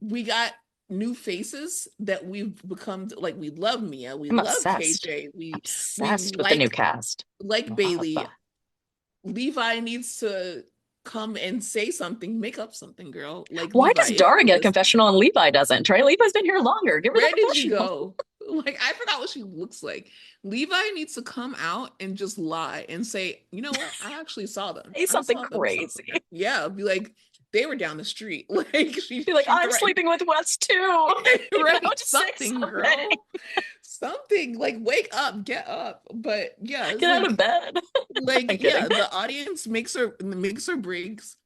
We got new faces that we've become like. We love Mia, we I'm love obsessed. KJ, we Obsessed with the new cast. like Love. Bailey. Levi needs to come and say something, make up something, girl. Like Why Levi, does if Dara you get a listen, confessional and Levi doesn't? Right? Levi's been here longer. Give her the where did you confessional. go? Like, I forgot what she looks like. Levi needs to come out and just lie and say, you know what? I actually saw them. Say I something saw them crazy. somewhere. Yeah, be like, they were down the street. Like Be like, she I'm threatened. sleeping with Wes too. Right, Just say something, something. girl. Something like wake up, get up. But yeah, it's Get out of bed. I'm yeah, kidding. the audience makes or breaks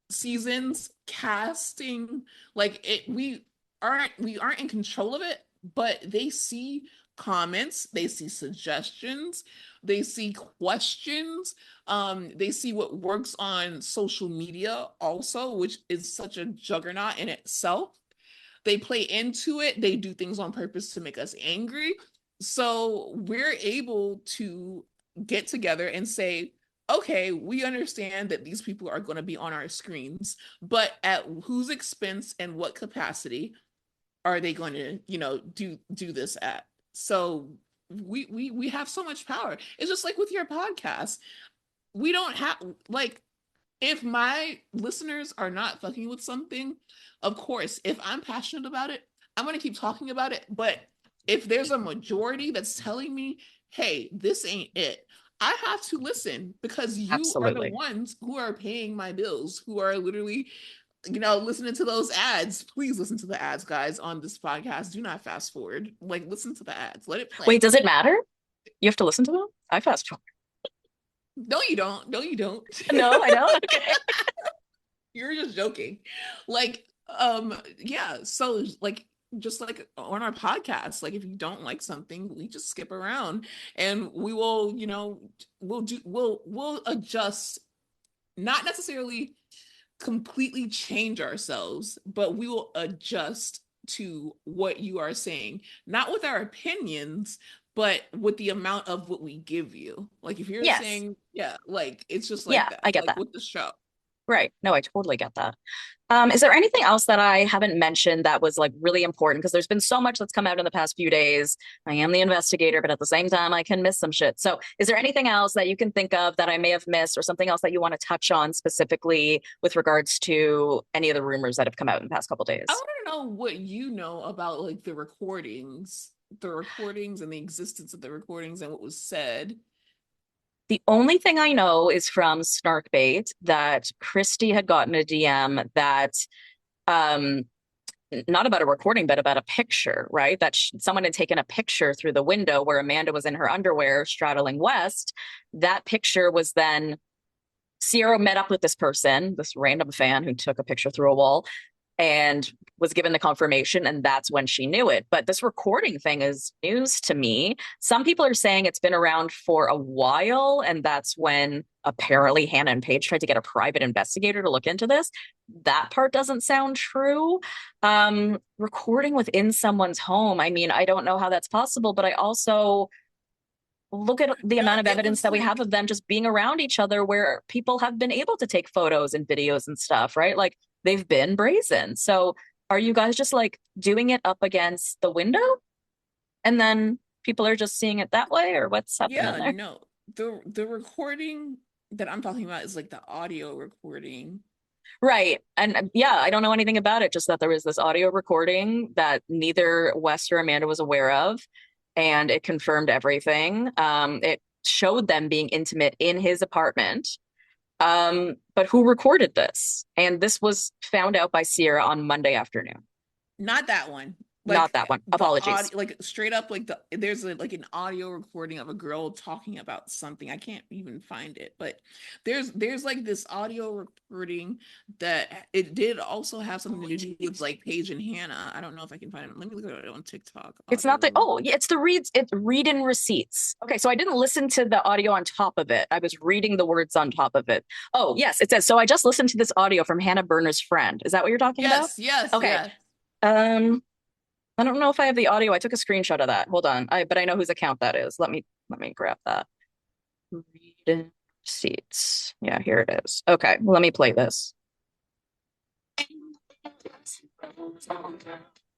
seasons, casting. Like it, we aren't in control of it, but they see comments, they see suggestions, they see questions, they see what works on social media also, which is such a juggernaut in itself. They play into it, they do things on purpose to make us angry. So we're able to get together and say, okay, we understand that these people are going to be on our screens, but at whose expense and what capacity are they going to, do this at? So we have so much power. It's just like with your podcast. We don't have like, if my listeners are not fucking with something, of course, if I'm passionate about it, I'm going to keep talking about it. But if there's a majority that's telling me, hey, this ain't it, I have to listen because you are the Absolutely. ones who are paying my bills, who are literally, listening to those ads. Please listen to the ads, guys, on this podcast. Do not fast forward. Like, listen to the ads. Let it play. Wait, does it matter? You have to listen to them? I fast forward. No, you don't. No, you don't. No, I don't. Okay. You're just joking. Like, yeah. So, like, just like on our podcast, like if you don't like something, we just skip around, and we will, we'll adjust, not necessarily completely change ourselves, but we will adjust to what you are saying, not with our opinions, but with the amount of what we give you. Like if you're Yes. saying, yeah, like it's just like Yeah, that. I get Like that. with the show. Right. No, I totally get that. Is there anything else that I haven't mentioned that was like really important? Because there's been so much that's come out in the past few days. I am the investigator, but at the same time, I can miss some shit. So, is there anything else that you can think of that I may have missed, or something else that you want to touch on specifically with regards to any of the rumors that have come out in the past couple days? I want to know what you know about like the recordings and the existence of the recordings and what was said. The only thing I know is from Snarkbait that Christy had gotten a DM that um not about a recording, but about a picture, right? That someone had taken a picture through the window where Amanda was in her underwear straddling West. That picture was then Ciara met up with this person, this random fan who took a picture through a wall. and was given the confirmation, and that's when she knew it. But this recording thing is news to me. Some people are saying it's been around for a while, and that's when apparently Hannah and Paige tried to get a private investigator to look into this. That part doesn't sound true. Recording within someone's home, I mean, I don't know how that's possible, but I also look at the No, amount of it evidence was that we like have of them just being around each other where people have been able to take photos and videos and stuff, right? Like they've been brazen. So are you guys just like doing it up against the window and then people are just seeing it that way, or what's happening yeah, there? no. The recording that I'm talking about is like the audio recording. Right. And yeah, I don't know anything about it, just that there was this audio recording that neither Wes or Amanda was aware of, and it confirmed everything. It showed them being intimate in his apartment. But who recorded this? And this was found out by Ciara on Monday afternoon. Not that one. Not Like that one. the Apologies. audio, like straight up, like there's like an audio recording of a girl talking about something. I can't even find it, but there's like this audio recording that it did also have something to do with like Paige and Hannah. I don't know if I can find it. Let me look at it on TikTok. It's not the, Audio. oh, yeah, it's the reads, it's read in receipts. Okay, so I didn't listen to the audio on top of it. I was reading the words on top of it. Oh, yes, it says, so I just listened to this audio from Hannah Berner's friend. Is that what you're talking about? Yes, yes, Okay. yes. Um, I don't know if I have the audio. I took a screenshot of that. Hold on. But I know whose account that is. Let me grab that. Read in receipts. Yeah, here it is. Okay, let me play this.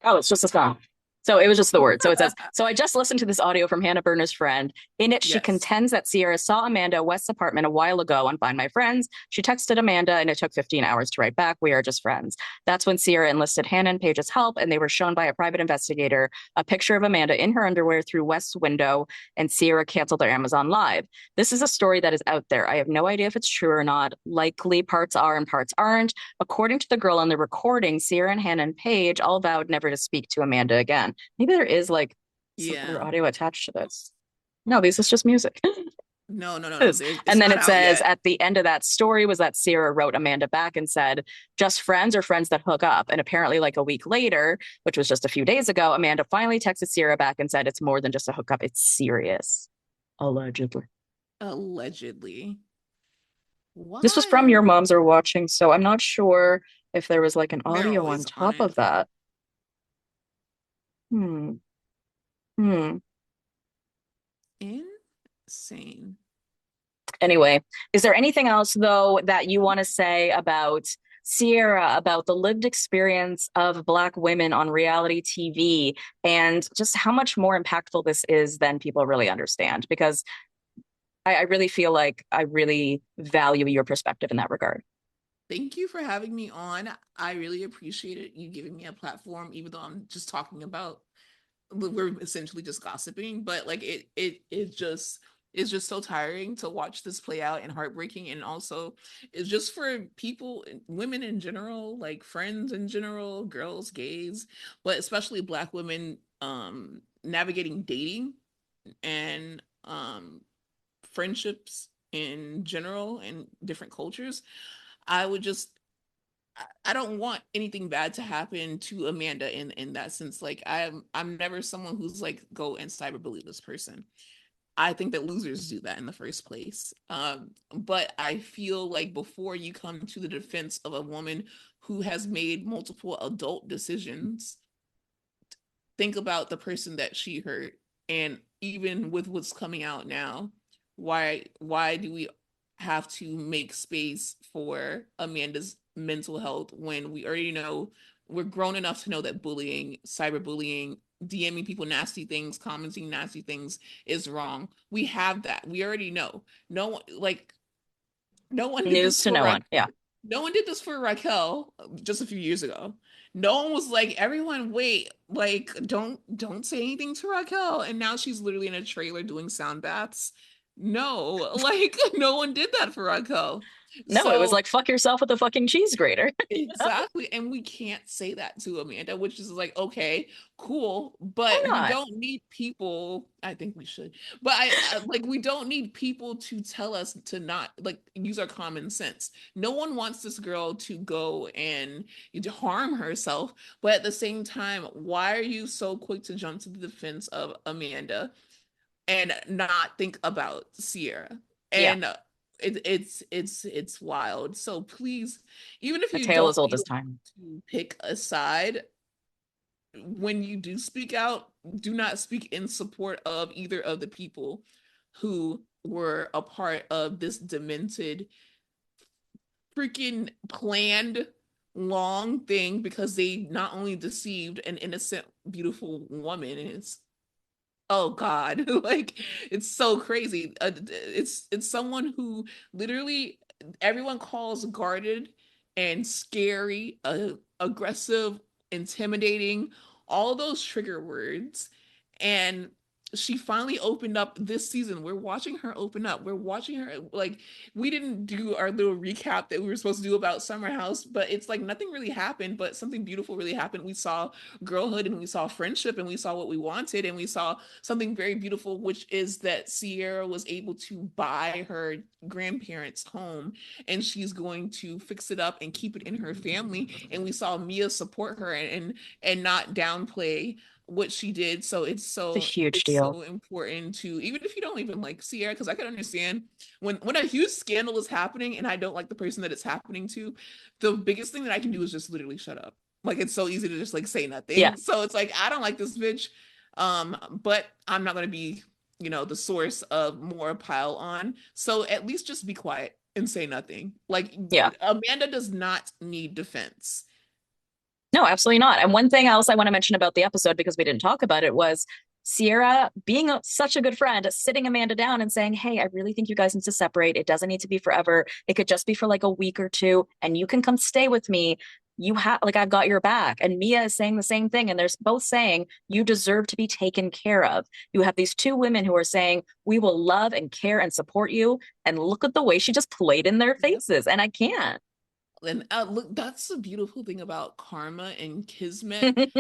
Oh, it's just a song. So it was just the word. So it says, so I just listened to this audio from Hannah Berner's friend. In it, she Yes. contends that Ciara saw Amanda at West's apartment a while ago on Find My Friends. She texted Amanda and it took 15 hours to write back. We are just friends. That's when Ciara enlisted Hannah and Paige's help, and they were shown by a private investigator a picture of Amanda in her underwear through West's window, and Ciara canceled their Amazon Live. This is a story that is out there. I have no idea if it's true or not. Likely parts are and parts aren't. According to the girl on the recording, Ciara and Hannah and Paige all vowed never to speak to Amanda again. Maybe there is like some other Yeah. audio attached to this. No, this is just music. No, no, no, no. There's it's And then not it out says yet. at the end of that story was that Ciara wrote Amanda back and said, just friends or friends that hook up. And apparently, like a week later, which was just a few days ago, Amanda finally texted Ciara back and said, it's more than just a hookup. It's serious. Allegedly. Allegedly. This was from Your Wild. Moms Are Watching, so I'm not sure if there was like an They're audio on always on top it. of that. Hmm. Hmm. Insane. Anyway, is there anything else though that you want to say about Ciara, about the lived experience of Black women on reality TV, and just how much more impactful this is than people really understand? Because I really feel like I really value your perspective in that regard. Thank you for having me on. I really appreciate it. You giving me a platform, even though I'm just talking about we're essentially just gossiping, but like it's just so tiring to watch this play out and heartbreaking. And also it's just for people, women in general, like friends in general, girls, gays, but especially Black women, navigating dating and friendships in general and different cultures. I would just I don't want anything bad to happen to Amanda in that sense. Like I'm never someone who's like go and cyberbully this person. I think that losers do that in the first place. But I feel like before you come to the defense of a woman who has made multiple adult decisions, think about the person that she hurt. And even with what's coming out now, why do we have to make space for Amanda's mental health when we already know we're grown enough to know that bullying, cyberbullying, DMing people nasty things, commenting nasty things is wrong. We have that. We already know. No one like no one did News this to for no one. Yeah. no one did this for Raquel just a few years ago. No one was like, everyone, wait, like, don't say anything to Raquel. And now she's literally in a trailer doing sound baths. No, like no one did that for Raquel. No, it was So like fuck yourself with a fucking cheese grater. exactly. And we can't say that to Amanda, which is like, okay, cool, Why but we not? don't need people. I think we should, but I like, we don't need people to tell us to not like use our common sense. No one wants this girl to go and to harm herself, but at the same time, why are you so quick to jump to the defense of Amanda and not think about Ciara? Yeah, And it's wild. So please, even if a you tale don't as old as feel time. to pick a side, when you do speak out, do not speak in support of either of the people who were a part of this demented, freaking planned long thing, because they not only deceived an innocent, beautiful woman, and it's, oh God, like it's so crazy. It's someone who literally everyone calls guarded and scary, aggressive, intimidating, all those trigger words. And she finally opened up this season. We're watching her open up. We're watching her, like, we didn't do our little recap that we were supposed to do about Summer House, but it's like nothing really happened, but something beautiful really happened. We saw girlhood, and we saw friendship, and we saw what we wanted, and we saw something very beautiful, which is that Ciara was able to buy her grandparents' home, and she's going to fix it up and keep it in her family. And we saw Mia support her and not downplay what she did. So It's a huge it's deal. so important to, even if you don't even like Ciara, because I can understand when a huge scandal is happening and I don't like the person that it's happening to, the biggest thing that I can do is just literally shut up. Like it's so easy to just like say Yeah, nothing. So it's like, I don't like this bitch. But I'm not gonna be, the source of more pile on. So at least just be quiet and say nothing. Like yeah. Amanda does not need defense. No, absolutely not. And one thing else I want to mention about the episode, because we didn't talk about it, was Ciara being such a good friend, sitting Amanda down and saying, hey, I really think you guys need to separate. It doesn't need to be forever. It could just be for like a week or two, and you can come stay with me. You have, like, I've got your back. And Mia is saying the same thing. And they're both saying, you deserve to be taken care of. You have these two women who are saying, we will love and care and support you. And look at the way she just played in their Yep. faces. And I can't. And look, that's the beautiful thing about karma and kismet,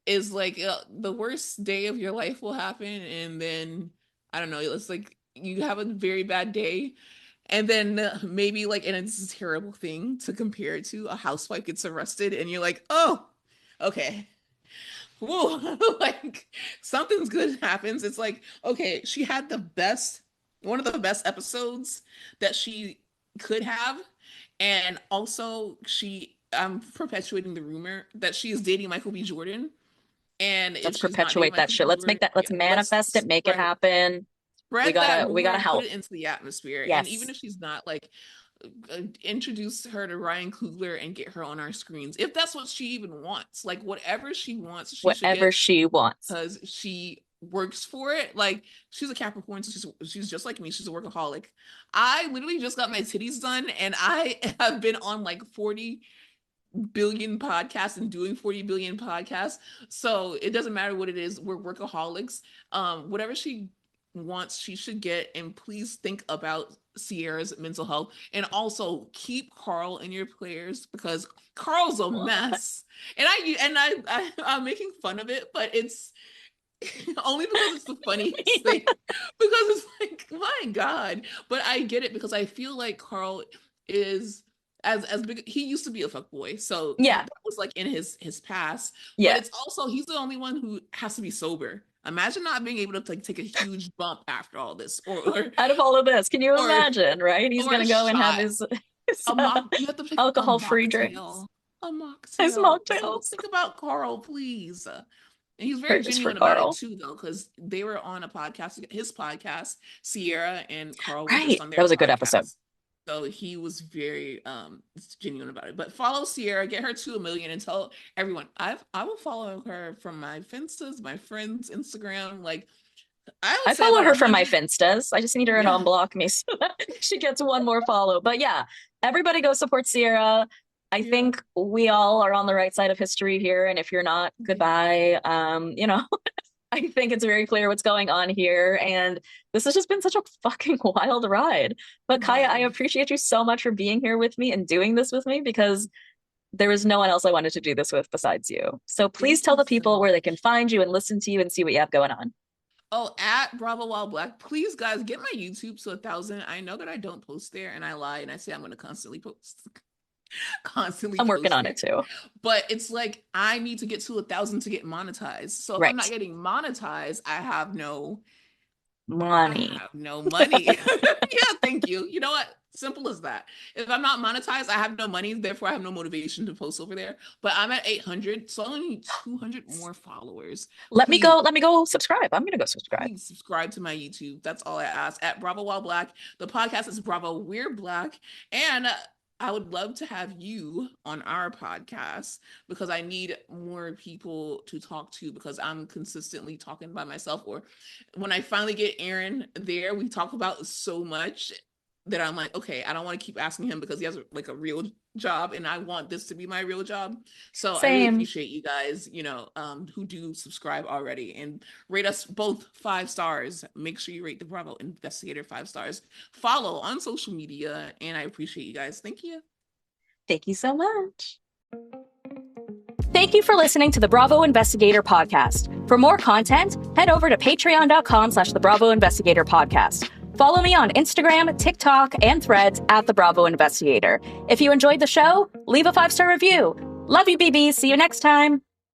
is like the worst day of your life will happen, and then I don't know, it's like you have a very bad day, and then maybe like, and it's a terrible thing to compare it to, a housewife gets arrested, and you're like, oh, okay. Whoa, like something's good happens. It's like, okay, she had one of the best episodes that she could have. And also, I'm perpetuating the rumor that she is dating Michael B. Jordan. And if Let's she's not dating perpetuate that Michael shit. B. Let's make Jordan, that, let's yeah, let's manifest it, make it happen. We spread that gotta, we rumor gotta and put help. it into the atmosphere. And even Yes. if she's not, like, introduce her to Ryan Coogler and get her on our screens. If that's what she even wants, like whatever she wants, she should Whatever get, she wants. because she works for it. Like she's a Capricorn, so she's just like me. She's a workaholic. I literally just got my titties done, and I have been on like 40 billion podcasts and doing 40 billion podcasts. So it doesn't matter what it is. We're workaholics. Whatever she wants, she should get. And please think about Ciara's mental health, and also keep Carl in your prayers, because Carl's a mess. And I'm making fun of it, but it's only because it's the funniest thing. Because it's like, my God. But I get it, because I feel like Carl is as big. He used to be a fuckboy, so Yeah. that was like in his past. But Yeah. it's also, he's the only one who has to be sober. Imagine not being able to like take a huge bump after all this, Out of all of this, can you or imagine, right? He's or a gonna go and have shot, his a mock. You have to take a alcohol-free drinks, mocktail, a his mocktail. So mocktails. think about Carl, please. And he's very Prayers for genuine about it Carl. too, though, because they were on a podcast, his podcast. Ciara and Carl were just Right. on That their was a good episode. podcast. So he was very genuine about it. But follow Ciara, get her to 1 million, and tell everyone I will follow her from my Finstas, my friends' Instagram. Like I would I say follow about her from my 100. Finstas. I just need her to Yeah. unblock me so that she gets one more follow. But yeah, everybody go support Ciara. I Yeah. think we all are on the right side of history here. And if you're not, Yeah. goodbye. I think it's very clear what's going on here. And this has just been such a fucking wild ride. But Kaya, I Yes. appreciate you so much for being here with me and doing this with me because there was no one else I wanted to do this with besides you. So please Thank tell you the so people where they can much. find you and listen to you and see what you have going on. Oh, at Bravo While Black. Please, guys, get my YouTube to 1,000. I know that I don't post there and I lie and I say I'm going to constantly post. Constantly I'm working post on there. it too. But it's like I need to get to 1,000 to get monetized. So if I'm not Right. getting monetized, I Money. have no money. Yeah, thank you. You know what? Simple as that. If I'm not monetized, I have no money. Therefore, I have no motivation to post over there. But I'm at 800, so I only need 200 more followers. Please, Let me go subscribe. I'm gonna go subscribe. please subscribe to my YouTube. That's all I ask. At Bravo While Black. The podcast is Bravo We're Black. And I would love to have you on our podcast because I need more people to talk to because I'm consistently talking by myself. Or when I finally get Aaron there, we talk about so much that I'm like, okay, I don't want to keep asking him because he has like a real job and I want this to be my real job. So I really Same. appreciate you guys, who do subscribe already and rate us both 5 stars. Make sure you rate the Bravo Investigator 5 stars. Follow on social media, and I appreciate you guys. Thank you. Thank you so much. Thank you for listening to the Bravo Investigator podcast. For more content, head over to patreon.com/the Bravo Investigator podcast. Follow me on Instagram, TikTok, and Threads at the Bravo Investigator. If you enjoyed the show, leave a 5-star review. Love you, BB. See you next time.